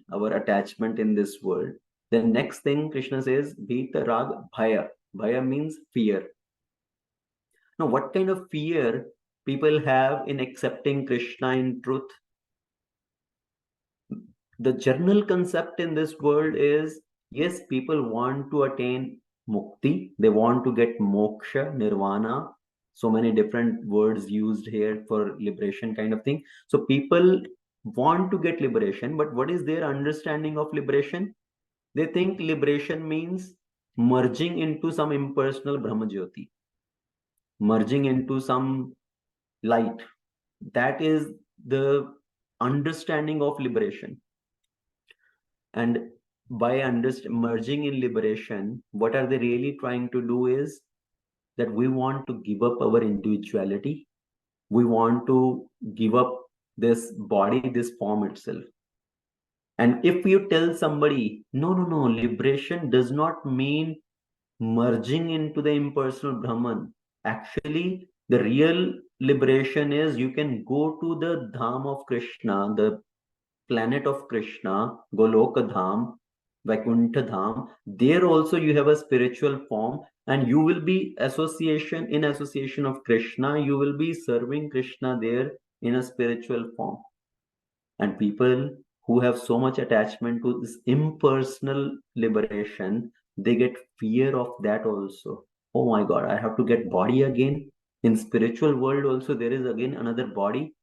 in this world. The next thing Krishna says, Bhita Rag Bhaya. Bhaya means fear. Now, what kind of fear people have in accepting Krishna in truth? The general concept in this world is, yes, people want to attain mukti, they want to get moksha, nirvana, so many different words used here for liberation kind of thing. So people want to get liberation, but what is their understanding of liberation? They think liberation means merging into some impersonal Brahmajyoti, merging into some light. That is the understanding of liberation. And by merging in liberation, what are they really trying to do is that we want to give up our individuality. We want to give up this body, this form itself. And if you tell somebody, no, no, no, liberation does not mean merging into the impersonal Brahman. Actually, the real liberation is you can go to the Dham of Krishna, the planet of Krishna, Goloka Dham, Vaikuntha Dham. There also you have a spiritual form, and you will be association of Krishna. You will be serving Krishna there in a spiritual form. And people who have so much attachment to this impersonal liberation, they get fear of that also. Oh my God, I have to get body again. In spiritual world also, there is again another body,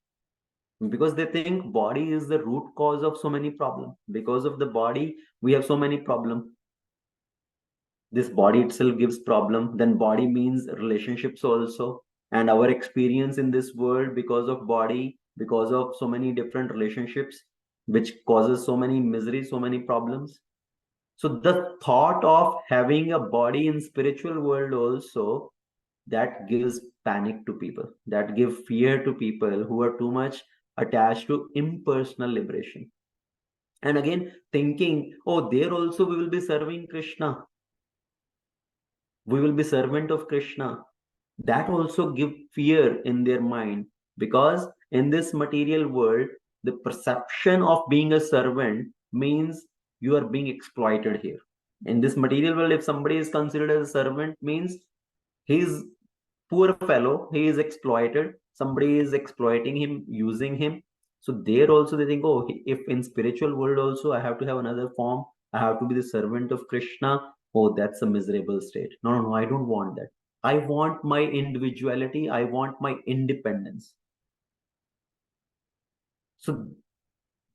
because they think body is the root cause of so many problems. Because of the body, we have so many problems. This body itself gives problem. Then body means relationships also, and our experience in this world because of body, because of so many different relationships, which causes so many misery, so many problems. So the thought of having a body in spiritual world also, that gives panic to people, that give fear to people who are too much attached to impersonal liberation. And again thinking, oh, there also we will be serving Krishna, we will be servant of Krishna. That also give fear in their mind, because in this material world, the perception of being a servant means you are being exploited here. In this material world, if somebody is considered as a servant, means he's poor fellow, he is exploited, somebody is exploiting him, using him. So there also they think, oh, if in spiritual world also I have to have another form, I have to be the servant of Krishna, oh, that's a miserable state. No, no, no, I don't want that. I want my individuality, I want my independence. So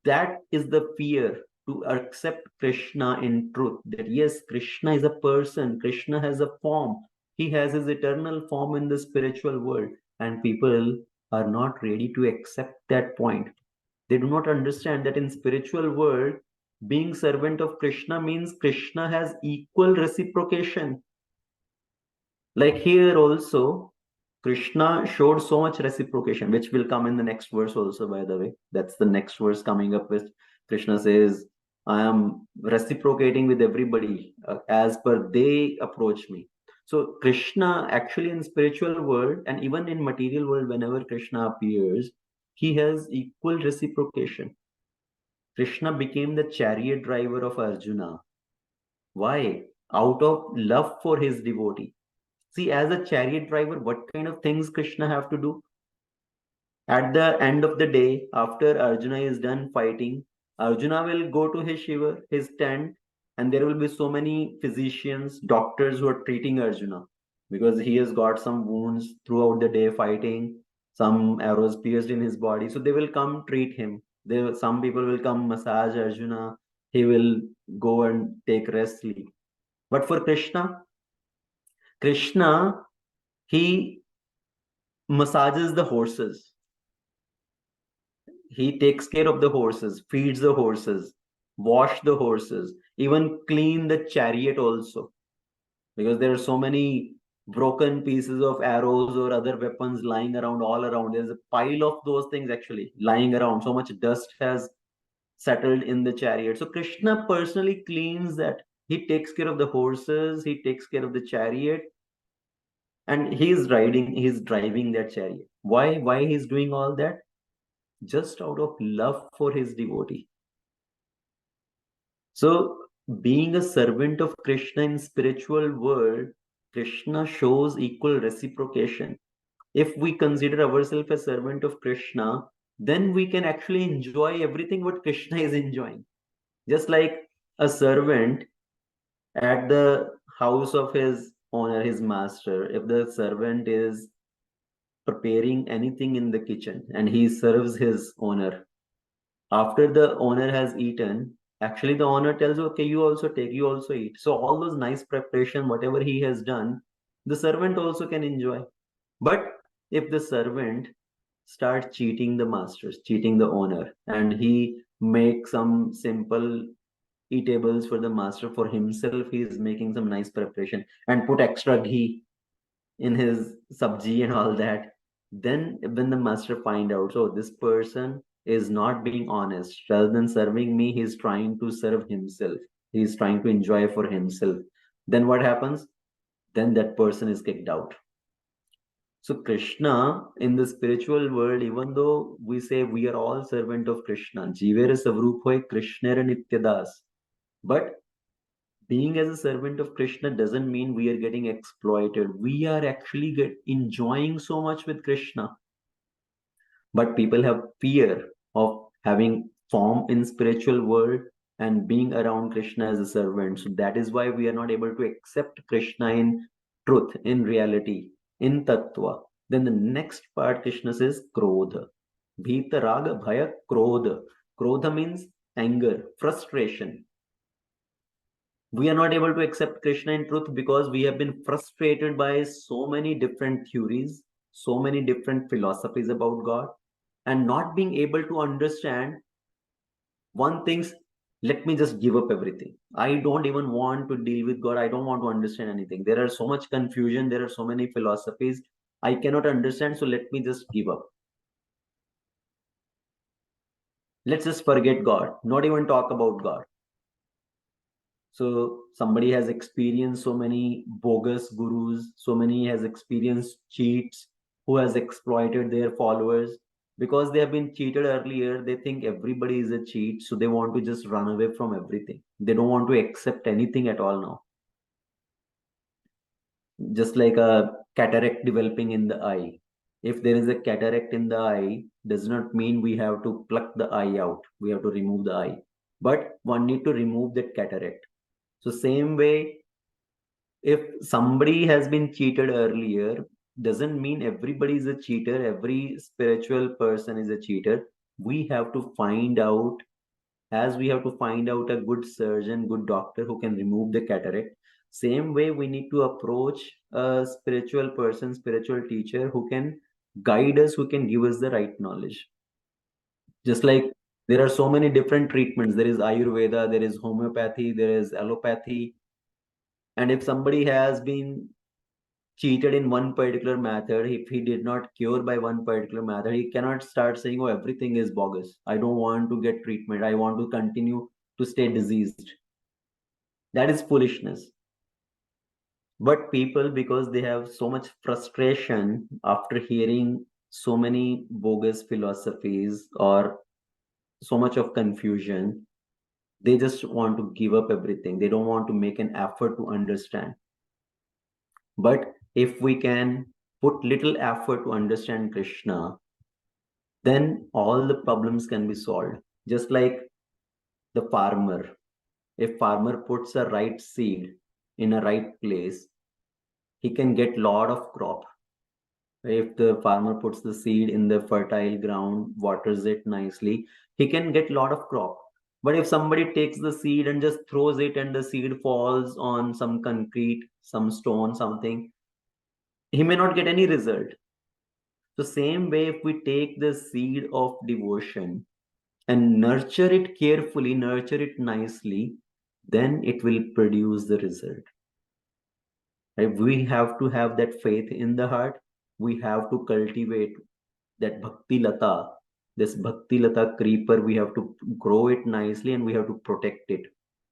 that is the fear, to accept Krishna in truth, that yes, Krishna is a person, Krishna has a form, he has his eternal form in the spiritual world, and people are not ready to accept that point. They do not understand that in spiritual world, being servant of Krishna means Krishna has equal reciprocation. Like here also, Krishna showed so much reciprocation, which will come in the next verse also, by the way. That's the next verse coming up with Krishna says, I am reciprocating with everybody as per they approach me. So Krishna actually in spiritual world and even in material world, whenever Krishna appears, he has equal reciprocation. Krishna became the chariot driver of Arjuna. Why? Out of love for his devotee. See, as a chariot driver, what kind of things Krishna have to do? At the end of the day, after Arjuna is done fighting, Arjuna will go to his shiva, his tent, and there will be so many physicians, doctors who are treating Arjuna because he has got some wounds throughout the day fighting, some arrows pierced in his body. So they will come treat him. Some people will come massage Arjuna. He will go and take rest, sleep. But for Krishna, he massages the horses. He takes care of the horses, feeds the horses, wash the horses, even clean the chariot also, because there are so many broken pieces of arrows or other weapons lying around all around. There's a pile of those things actually lying around. So much dust has settled in the chariot. So Krishna personally cleans that. He takes care of the horses, he takes care of the chariot, and he's driving that chariot. Why he's doing all that? Just out of love for his devotee. So being a servant of Krishna in spiritual world, Krishna shows equal reciprocation. If we consider ourselves a servant of Krishna, then we can actually enjoy everything what Krishna is enjoying. Just like a servant at the house of his owner, his master, if the servant is preparing anything in the kitchen and he serves his owner, after the owner has eaten, actually the owner tells, okay, you also take, you also eat. So all those nice preparation, whatever he has done, the servant also can enjoy. But if the servant starts cheating the masters, cheating the owner, and he makes some simple eatables for the master, for himself he is making some nice preparation and put extra ghee in his sabji and all that, then when the master find out, so this person is not being honest, rather than serving me, he's trying to serve himself, he's trying to enjoy for himself, then what happens? Then that person is kicked out. So Krishna in the spiritual world, even though we say we are all servant of Krishna, jivere savrup hoy Krishna nityadas, but being as a servant of Krishna doesn't mean we are getting exploited. We are actually enjoying so much with Krishna. But people have fear of having form in spiritual world and being around Krishna as a servant. So that is why we are not able to accept Krishna in truth, in reality, in tattva. Then the next part Krishna says krodha. Bhita raga bhaya krodha. Krodha means anger, frustration. We are not able to accept Krishna in truth because we have been frustrated by so many different theories, so many different philosophies about God, and not being able to understand one thing's, let me just give up everything. I don't even want to deal with God. I don't want to understand anything. There are so much confusion. There are so many philosophies. I cannot understand. So let me just give up. Let's just forget God, not even talk about God. So somebody has experienced so many bogus gurus, so many has experienced cheats who has exploited their followers. Because they have been cheated earlier, they think everybody is a cheat, so they want to just run away from everything. They don't want to accept anything at all now. just like a cataract developing in the eye. If there is a cataract in the eye, does not mean we have to pluck the eye out. We have to remove the eye, but one need to remove that cataract. So same way, if somebody has been cheated earlier, doesn't mean everybody is a cheater. Every spiritual person is a cheater. We have to find out, as we have to find out a good surgeon, good doctor who can remove the cataract. Same way, we need to approach a spiritual person, spiritual teacher who can guide us, who can give us the right knowledge. Just like there are so many different treatments. There is Ayurveda, there is homeopathy, there is allopathy. And if somebody has been cheated in one particular method, if he did not cure by one particular method, he cannot start saying, oh, everything is bogus. I don't want to get treatment. I want to continue to stay diseased. That is foolishness. But people, because they have so much frustration after hearing so many bogus philosophies or so much of confusion, they just want to give up everything. They don't want to make an effort to understand. But if we can put little effort to understand Krishna, then all the problems can be solved. Just like the farmer. If farmer puts a right seed in a right place, he can get lot of crop. If the farmer puts the seed in the fertile ground, waters it nicely, he can get lot of crop. But if somebody takes the seed and just throws it and the seed falls on some concrete, some stone, something, he may not get any result. So same way, if we take the seed of devotion and nurture it carefully, nurture it nicely, then it will produce the result. Right? We have to have that faith in the heart. We have to cultivate that bhakti lata, this bhakti lata creeper. We have to grow it nicely and we have to protect it.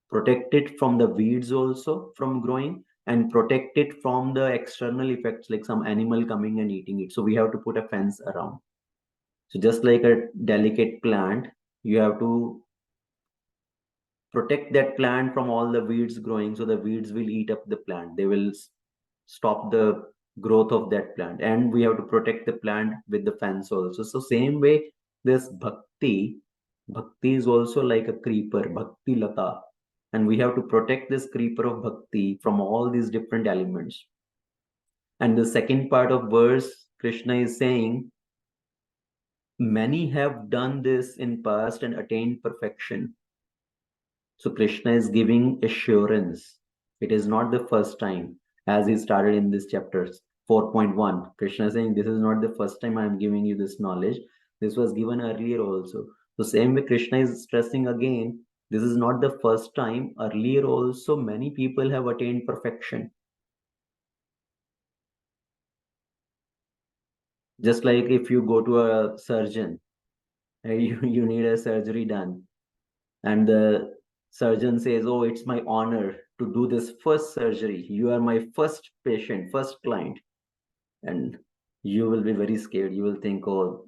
Protect it from the weeds also from growing, and protect it from the external effects like some animal coming and eating it. So we have to put a fence around. So just like a delicate plant, you have to protect that plant from all the weeds growing, so the weeds will eat up the plant. They will stop the growth of that plant, and we have to protect the plant with the fence also. So same way, this bhakti is also like a creeper, bhakti lata, and we have to protect this creeper of bhakti from all these different elements. And the second part of verse, Krishna is saying, many have done this in past and attained perfection. So Krishna is giving assurance. It is not the first time, as he started in this chapter 4.1. Krishna is saying, this is not the first time I am giving you this knowledge. This was given earlier also. So same way Krishna is stressing again, this is not the first time. Earlier also many people have attained perfection. Just like if you go to a surgeon, you need a surgery done, and the surgeon says, oh, it's my honor to do this first surgery. You are my first patient, first client. And you will be very scared. You will think, oh,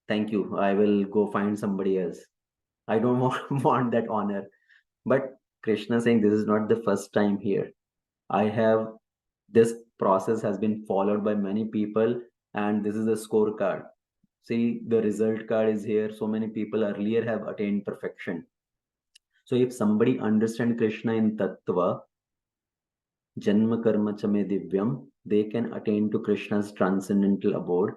thank you. I will go find somebody else. I don't want that honor. But Krishna saying, this is not the first time here. This process has been followed by many people, and this is a scorecard. See, the result card is here. So many people earlier have attained perfection. So if somebody understands Krishna in Tattva, Janma Karma Chame Divyam, they can attain to Krishna's transcendental abode.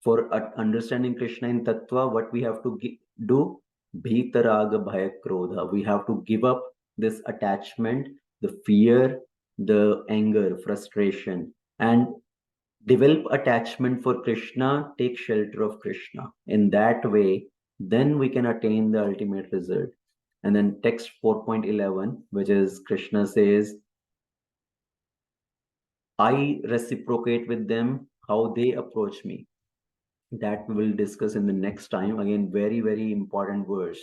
For understanding Krishna in Tattva, what we have to do? Bhitaraga Bhaya Krodha. We have to give up this attachment, the fear, the anger, frustration, and develop attachment for Krishna, take shelter of Krishna. In that way, then we can attain the ultimate result. And then text 4.11, which is Krishna says, I reciprocate with them how they approach me. That we will discuss in the next time. Again, very, very important verse.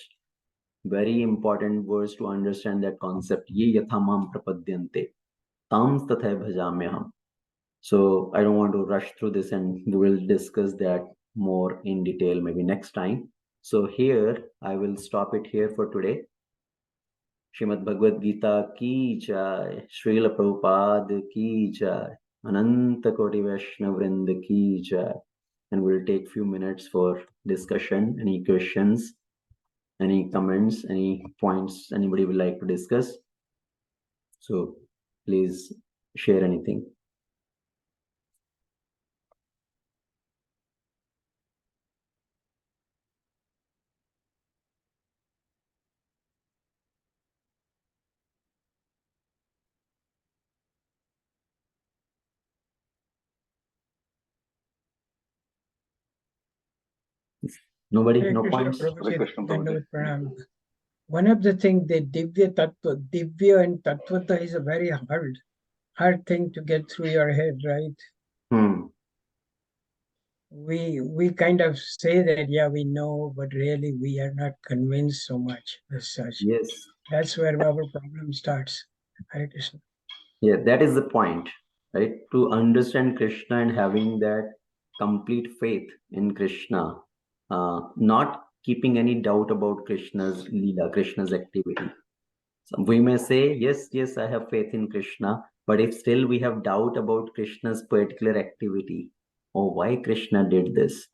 Very important verse to understand that concept. Ye yathamam prapadyante, tam tathay bhajamyaham. So I don't want to rush through this, and we will discuss that more in detail maybe next time. So here, I will stop it here for today. Srimad Bhagavad Gita Ki Jai, Srila Prabhupada Ki Jai. Ananta Koti Vaishnav Vrinda Ki Jai. And we'll take few minutes for discussion. Any questions, any comments, any points anybody would like to discuss? So please share anything. Nobody? Hare No Krishna points? Prabhuji, Dandavat Pranam. One of the things, the Divya and Tattvata is a very hard thing to get through your head, right? Hmm. We kind of say that, yeah, we know, but really we are not convinced so much as such. Yes. That's where our problem starts. Hare Krishna. Yeah, that is the point, right? To understand Krishna and having that complete faith in Krishna, not keeping any doubt about Krishna's Leela, Krishna's activity. So we may say, yes, yes, I have faith in Krishna, but if still we have doubt about Krishna's particular activity, or why Krishna did this,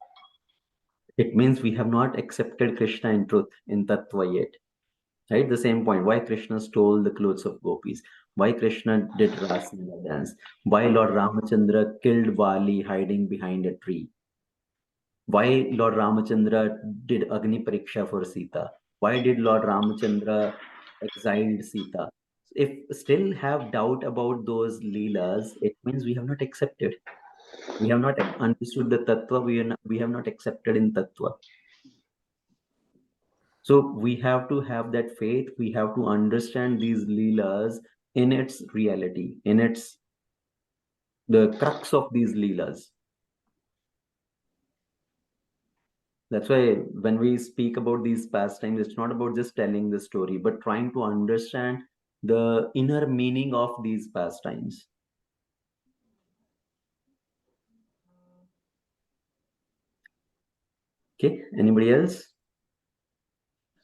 it means we have not accepted Krishna in truth, in Tattva yet. Right? The same point. Why Krishna stole the clothes of gopis? Why Krishna did Rasila dance? Why Lord Ramachandra killed Vali hiding behind a tree? Why Lord Ramachandra did Agni Pariksha for Sita? Why did Lord Ramachandra exiled Sita? If still have doubt about those leelas, it means we have not accepted. We have not understood the tattva. We have not accepted in tattva. So we have to have that faith. We have to understand these leelas in its reality, in its the crux of these leelas. That's why when we speak about these pastimes, it's not about just telling the story, but trying to understand the inner meaning of these pastimes. Okay, anybody else?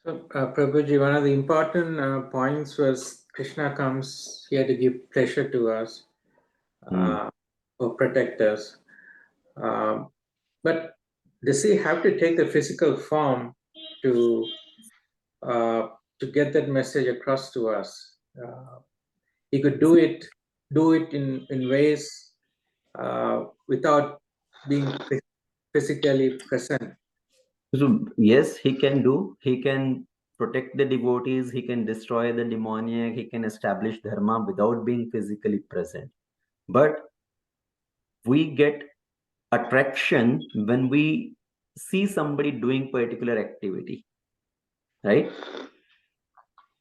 So, Prabhuji, one of the important points was Krishna comes here to give pleasure to us, or protect us. But does he have to take the physical form to get that message across to us? He could do it in ways without being physically present. So yes, he can do. He can protect the devotees. He can destroy the demoniac. He can establish dharma without being physically present. But we get attraction when we see somebody doing particular activity, right?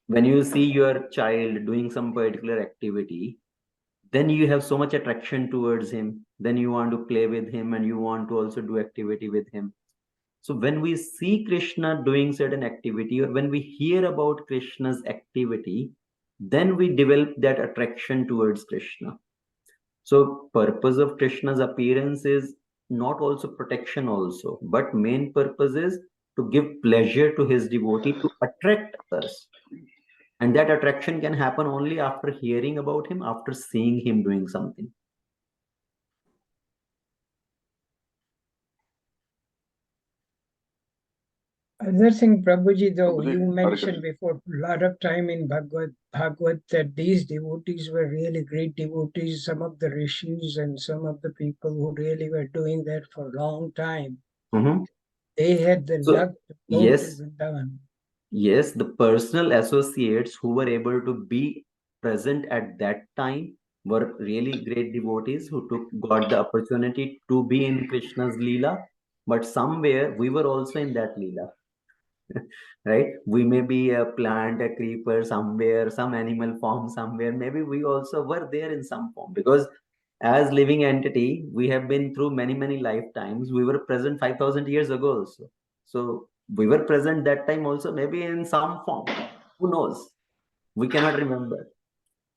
When you see your child doing some particular activity, then you have so much attraction towards him. Then you want to play with him and you want to also do activity with him. So when we see Krishna doing certain activity, or when we hear about Krishna's activity, then we develop that attraction towards Krishna. So purpose of Krishna's appearance is not also protection also, but main purpose is to give pleasure to his devotee, to attract us. And that attraction can happen only after hearing about him, after seeing him doing something. Other thing, Prabhuji, though, you mentioned before a lot of time in Bhagavad that these devotees were really great devotees, some of the rishis and some of the people who really were doing that for a long time. They had the luck to go to Vrindavan. Yes, the personal associates who were able to be present at that time were really great devotees who got the opportunity to be in Krishna's Leela. But somewhere we were also in that Leela. Right? We may be a plant, a creeper somewhere, some animal form somewhere. Maybe we also were there in some form, because as living entity, we have been through many lifetimes. We were present 5,000 years ago also. So we were present that time also, maybe in some form. Who knows? We cannot remember.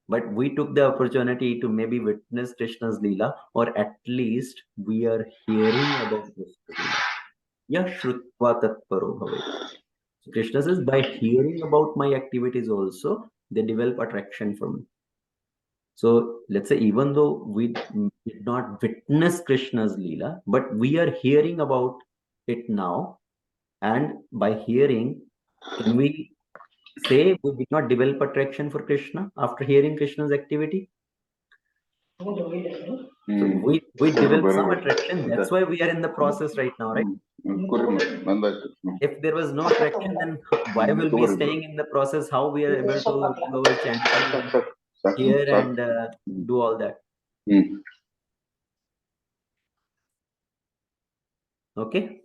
But we took the opportunity to maybe witness Krishna's Leela, or at least we are hearing about Krishna's Leela. Ya Shrutva Tatparo Bhavet. So Krishna says, by hearing about my activities also, they develop attraction for me. So let's say even though we did not witness Krishna's Leela, but we are hearing about it now, and by hearing, can we say we did not develop attraction for Krishna after hearing Krishna's activity? So we develop some attraction. That's why we are in the process right now, right? If there was no attraction, then why will we staying in the process? How we are able to do our chanting and hear and do all that? Okay.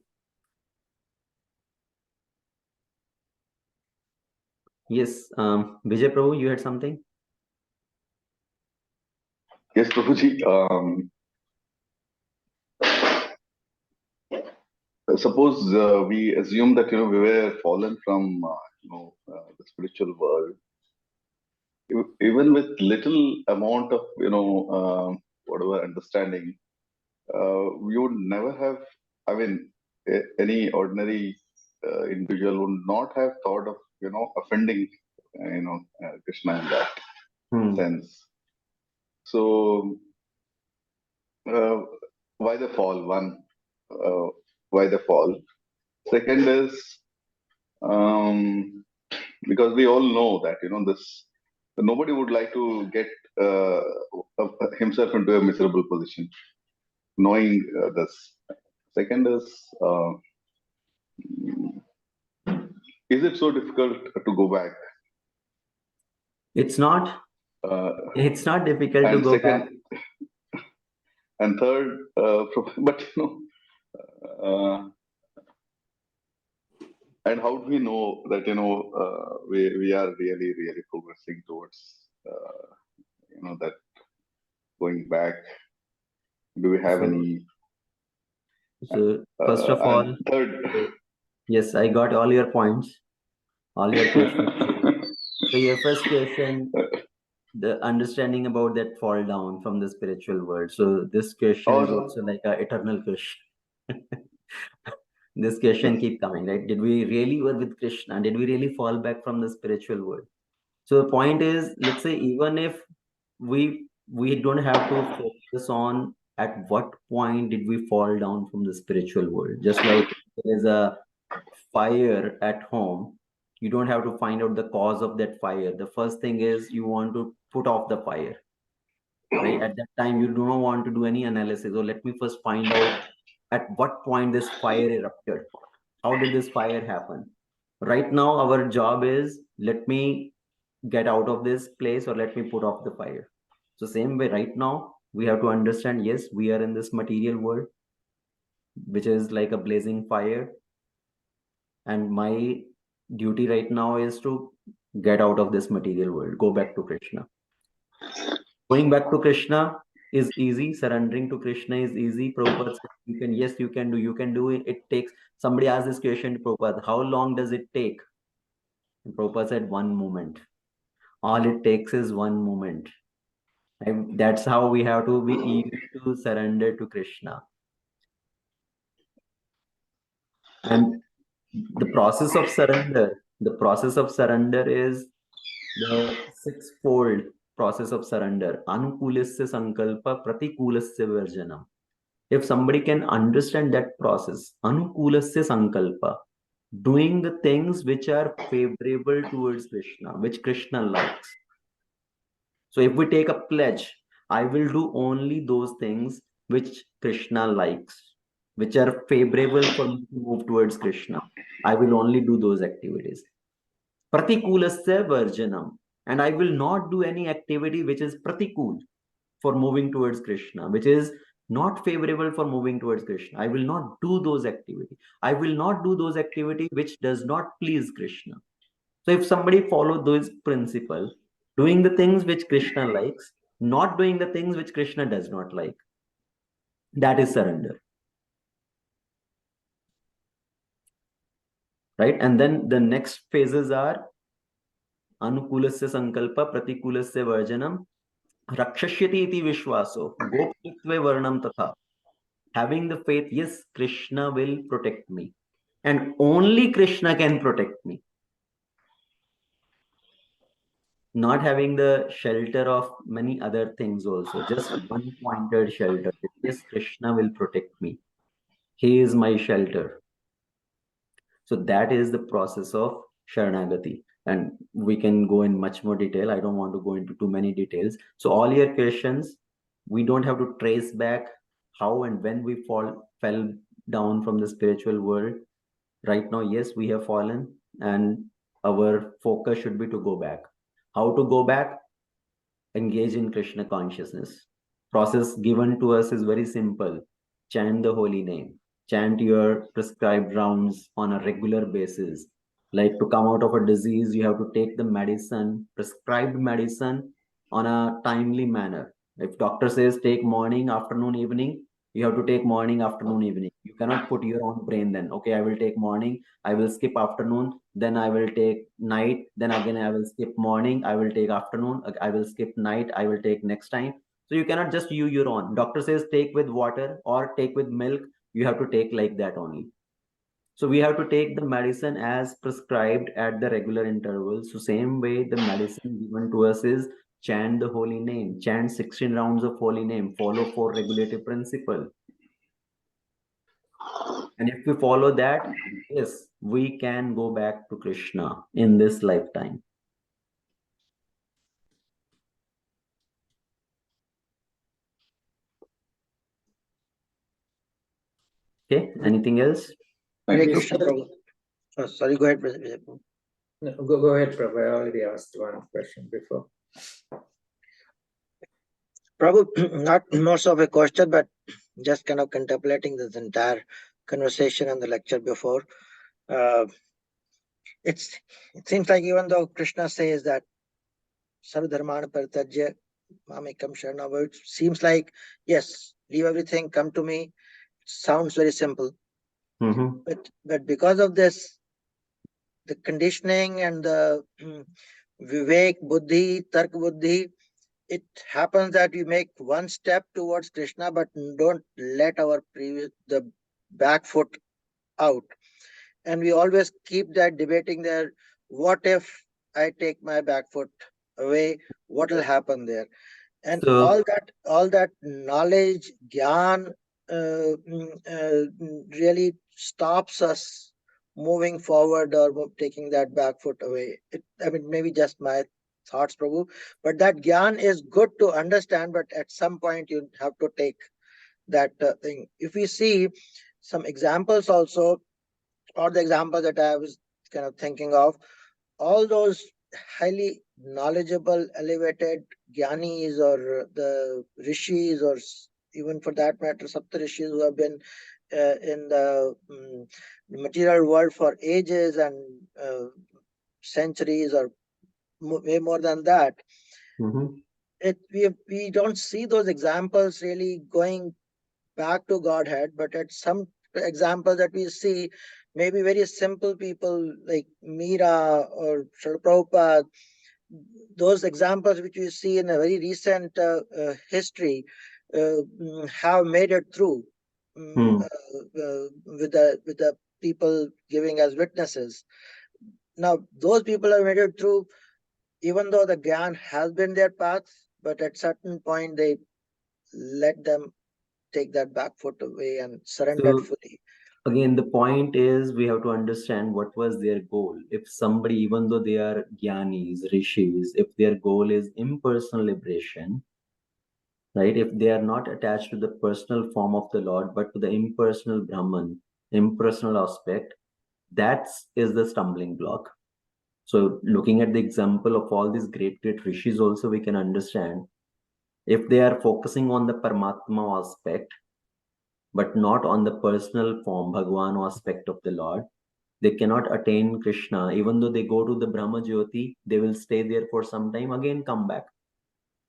Yes, Vijay Prabhu, you had something? Yes, Prabhuji. Suppose we assume that we were fallen from the spiritual world, even with little amount of whatever understanding, we would never have. I mean, any ordinary individual would not have thought of offending Krishna in that sense. So why the fall? One, why the fall? Second is because we all know that this nobody would like to get himself into a miserable position, knowing this. Second is it so difficult to go back? It's not. It's not difficult to go back. And third, but and how do we know that we are really progressing towards that going back? Do we have any? So first of all, third, yes, I got all your points, all your questions. So your first question, the understanding about that fall down from the spiritual world. So this question is also like an eternal question. This question keep coming, right? Did we really were with Krishna? Did we really fall back from the spiritual world? So the point is, let's say even if we don't have to focus on at what point did we fall down from the spiritual world. Just like there is a fire at home, you don't have to find out the cause of that fire. The first thing is you want to put off the fire, right? At that time you do not want to do any analysis, or let me first find out at what point this fire erupted. How did this fire happen? Right now our job is, let me get out of this place, or let me put off the fire. So same way right now we have to understand, yes, we are in this material world which is like a blazing fire, and my duty right now is to get out of this material world, go back to Krishna. Going back to Krishna is easy. Surrendering to Krishna is easy. Prabhupada said, you can do it. It takes, somebody asked this question to Prabhupada, how long does it take? And Prabhupada said, 1 moment. All it takes is 1 moment. And that's how we have to be eager to surrender to Krishna. And the process of surrender is the 6-fold process of surrender. Anukulasya sankalpa pratikulasya varjanam. If somebody can understand that process, anukulasya sankalpa, doing the things which are favorable towards Krishna, which Krishna likes. So if we take a pledge, I will do only those things which Krishna likes, which are favorable for me to move towards Krishna. I will only do those activities. Pratikulasya varjanam. And I will not do any activity which is pratikul for moving towards Krishna, which is not favorable for moving towards Krishna. I will not do those activities. I will not do those activities which does not please Krishna. So if somebody follow those principles, doing the things which Krishna likes, not doing the things which Krishna does not like, that is surrender. Right? And then the next phases are anukulasya sankalpa, pratikulasya varjanam, rakshashyati iti vishwaso, gopitve varnam tatha. Having the faith, yes, Krishna will protect me. And only Krishna can protect me. not having the shelter of many other things also, just one pointed shelter. Yes, Krishna will protect me. He is my shelter. So that is the process of Sharanagati. And we can go in much more detail. I don't want to go into too many details. So all your questions, we don't have to trace back how and when we fell down from the spiritual world. Right now, yes, we have fallen, and our focus should be to go back. How to go back? Engage in Krishna consciousness. Process given to us is very simple. Chant the holy name. Chant your prescribed rounds on a regular basis. Like to come out of a disease, you have to take the medicine, prescribed medicine, on a timely manner. If doctor says take morning, afternoon, evening, you have to take morning, afternoon, evening. You cannot put your own brain then. Okay, I will take morning, I will skip afternoon, then I will take night, then again I will skip morning, I will take afternoon, I will skip night, I will take next time. So you cannot just use your own. Doctor says take with water or take with milk, you have to take like that only. So we have to take the medicine as prescribed at the regular intervals. So same way the medicine given to us is chant the holy name, chant 16 rounds of holy name, follow 4 regulative principle. And if we follow that, yes, we can go back to Krishna in this lifetime. Okay, anything else? Hare Krishna Prabhu. Oh, sorry, go ahead, Prabhu. No, go ahead, Prabhu. I already asked one question before. Prabhu, not most of a question, but just kind of contemplating this entire conversation and the lecture before. Uh, it seems like even though Krishna says that Sarvadharmana Parityajya Mamekam Sharanam, it seems like, yes, leave everything, come to me. It sounds very simple. But because of this, the conditioning and the Vivek Buddhi, Tark Buddhi, it happens that we make one step towards Krishna, but don't let the back foot out. And we always keep that debating there. What if I take my back foot away? What will happen there? And So, all that knowledge, gyan, really stops us moving forward or taking that back foot away. I mean, maybe just my thoughts, Prabhu, but that gyan is good to understand, but at some point you have to take that thing. If we see some examples also, or the example that I was kind of thinking of, all those highly knowledgeable, elevated gyanis or the rishis, or even for that matter, sapta rishis who have been in the material world for ages and centuries or way more than that. We don't see those examples really going back to Godhead, but at some examples that we see, maybe very simple people like Meera or Srila Prabhupada, those examples which we see in a very recent history have made it through with the people giving as witnesses. Now, those people have made it through, even though the Gyan has been their path, but at certain point they let them take that back foot away and surrendered fully. Again, the point is we have to understand what was their goal. If somebody, even though they are gyanis, rishis, if their goal is impersonal liberation, right? If they are not attached to the personal form of the Lord, but to the impersonal Brahman, impersonal aspect, that is the stumbling block. So looking at the example of all these great rishis also, we can understand if they are focusing on the Paramatma aspect, but not on the personal form, Bhagwan aspect of the Lord, they cannot attain Krishna. Even though they go to the Brahma Jyoti, they will stay there for some time, again come back.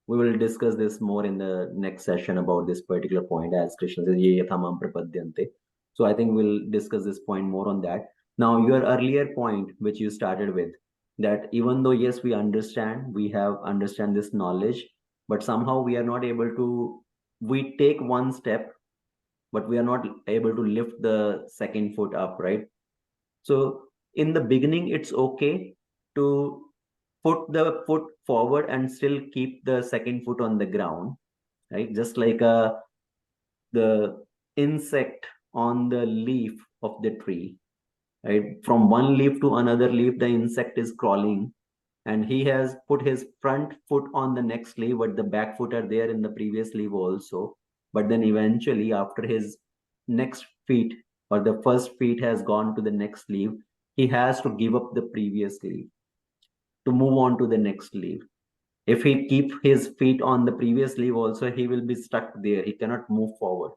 We will discuss this more in the next session about this particular point, as Krishna says, Ye yathamam prapadyante. So I think we'll discuss this point more on that. Now, your earlier point, which you started with, that even though, yes, we understand this knowledge, but somehow we are not able to, we take one step, but we are not able to lift the second foot up, right? So in the beginning, it's okay to put the foot forward and still keep the second foot on the ground, right? Just like the insect on the leaf of the tree, right? From one leaf to another leaf, the insect is crawling, and he has put his front foot on the next leaf, but the back foot are there in the previous leaf also. But then eventually, after his next feet or the first feet has gone to the next leaf, he has to give up the previous leaf to move on to the next leaf. If he keep his feet on the previous leaf also, he will be stuck there. He cannot move forward.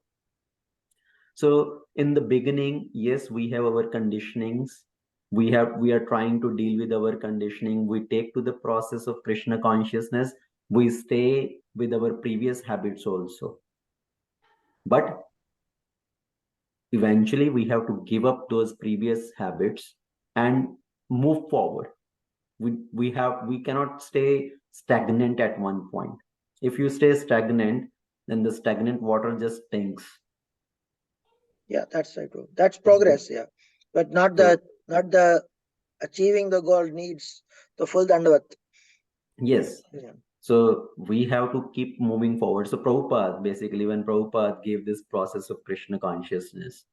So in the beginning, yes, we have our conditionings. We are trying to deal with our conditioning. We take to the process of Krishna consciousness. We stay with our previous habits also. But eventually we have to give up those previous habits and move forward. We cannot stay stagnant at one point. If you stay stagnant, then the stagnant water just stinks. Yeah, that's right, bro. That's progress, yeah. But not the achieving the goal needs the full dandavat. Yes. Yeah. So we have to keep moving forward. So Prabhupada, basically, when Prabhupada gave this process of Krishna consciousness,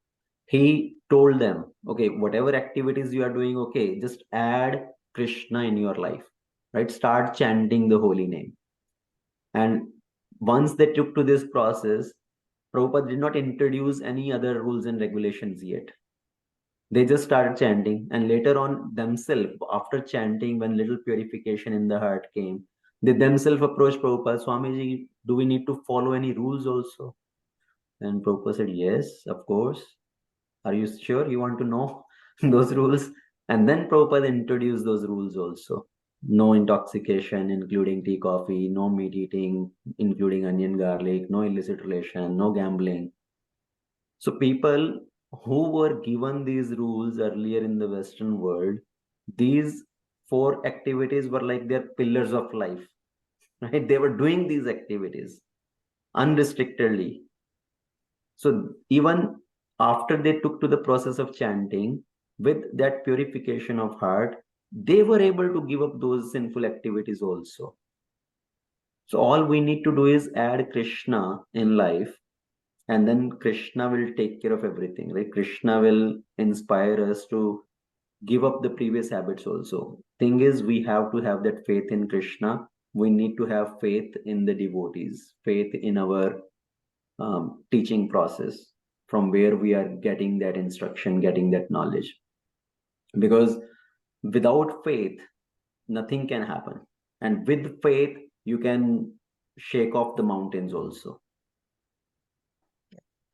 he told them, okay, whatever activities you are doing, okay, just add Krishna in your life, right? Start chanting the holy name. And once they took to this process, Prabhupada did not introduce any other rules and regulations yet. They just started chanting, and later on themselves, after chanting, when little purification in the heart came, they themselves approached Prabhupada, Swamiji, do we need to follow any rules also? And Prabhupada said, yes, of course. Are you sure you want to know those rules? And then Prabhupada introduced those rules also. No intoxication, including tea, coffee, no meat eating, including onion, garlic, no illicit relation, no gambling. So people who were given these rules earlier in the Western world, these 4 activities were like their pillars of life, right? They were doing these activities unrestrictedly. So even after they took to the process of chanting, with that purification of heart, they were able to give up those sinful activities also. So all we need to do is add Krishna in life, and then Krishna will take care of everything, right? Krishna will inspire us to give up the previous habits also. Thing is, we have to have that faith in Krishna. We need to have faith in the devotees, faith in our teaching process, from where we are getting that instruction, getting that knowledge. Because without faith, nothing can happen. And with faith, you can shake off the mountains also.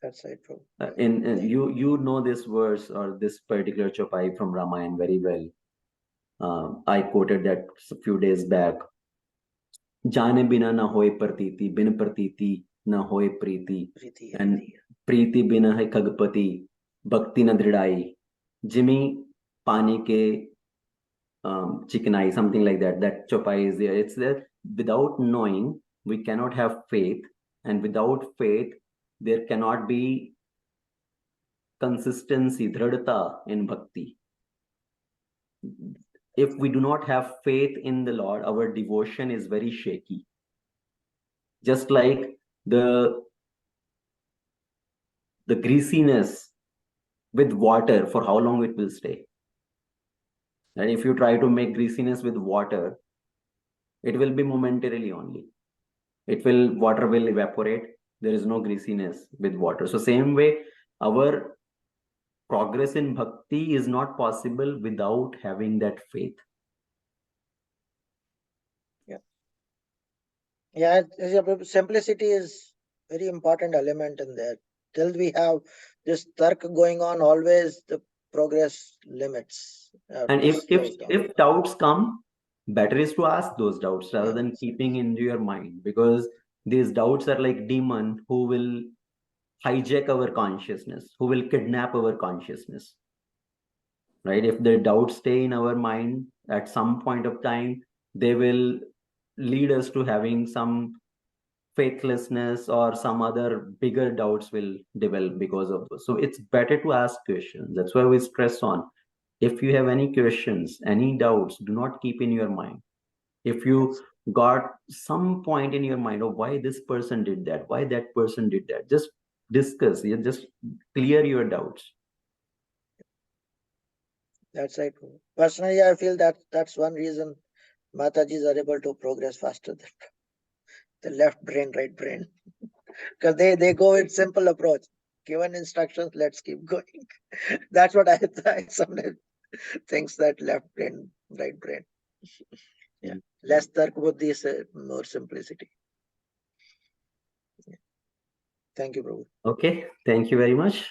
That's right, bro. You know this verse or this particular chopai from Ramayana very well. I quoted that a few days back. Jane bina na hoy pratiti, bin pratiti na hoy priti, and priti bina hai khagpati, bhakti na dridai, Jimmy pani ke chikanai, something like that. That chopai is there. It's there. Without knowing, we cannot have faith, and without faith, there cannot be consistency, dridata in bhakti. If we do not have faith in the Lord, our devotion is very shaky. Just like the greasiness with water, for how long it will stay. And if you try to make greasiness with water, it will be momentarily only. Water will evaporate. There is no greasiness with water. So same way, our progress in bhakti is not possible without having that faith. Yeah, simplicity is very important element in there. Till we have this tark going on, always the progress limits. And if doubts come, better is to ask those doubts rather than keeping into your mind, because these doubts are like demon who will hijack our consciousness, who will kidnap our consciousness, right? If the doubts stay in our mind, at some point of time, they will lead us to having some faithlessness, or some other bigger doubts will develop because of those. So it's better to ask questions. That's why we stress on, if you have any questions, any doubts, do not keep in your mind. If you got some point in your mind of why this person did that, why that person did that, just discuss, you just clear your doubts. That's right. Personally, I feel that that's one reason Matajis are able to progress faster than the left brain, right brain. Because they go with simple approach. Given instructions, let's keep going. That's what I sometimes thinks that left brain, right brain. Yeah. Less tark buddhi is more simplicity. Yeah. Thank you, Prabhu. Okay, thank you very much.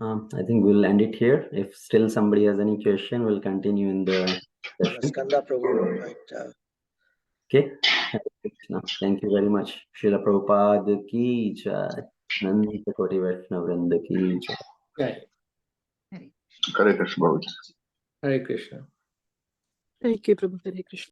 I think we'll end it here. If still somebody has any question, we'll continue in the session. Skanda Prabhu. Right. Okay. Thank you very much. Srila Prabhupada Ki Jai. Nanda Koti Vaishnava Vrinda Ki Jai. Jai. Hare Krishna. Hare Krishna. Thank you, Prabhu. Hare Krishna.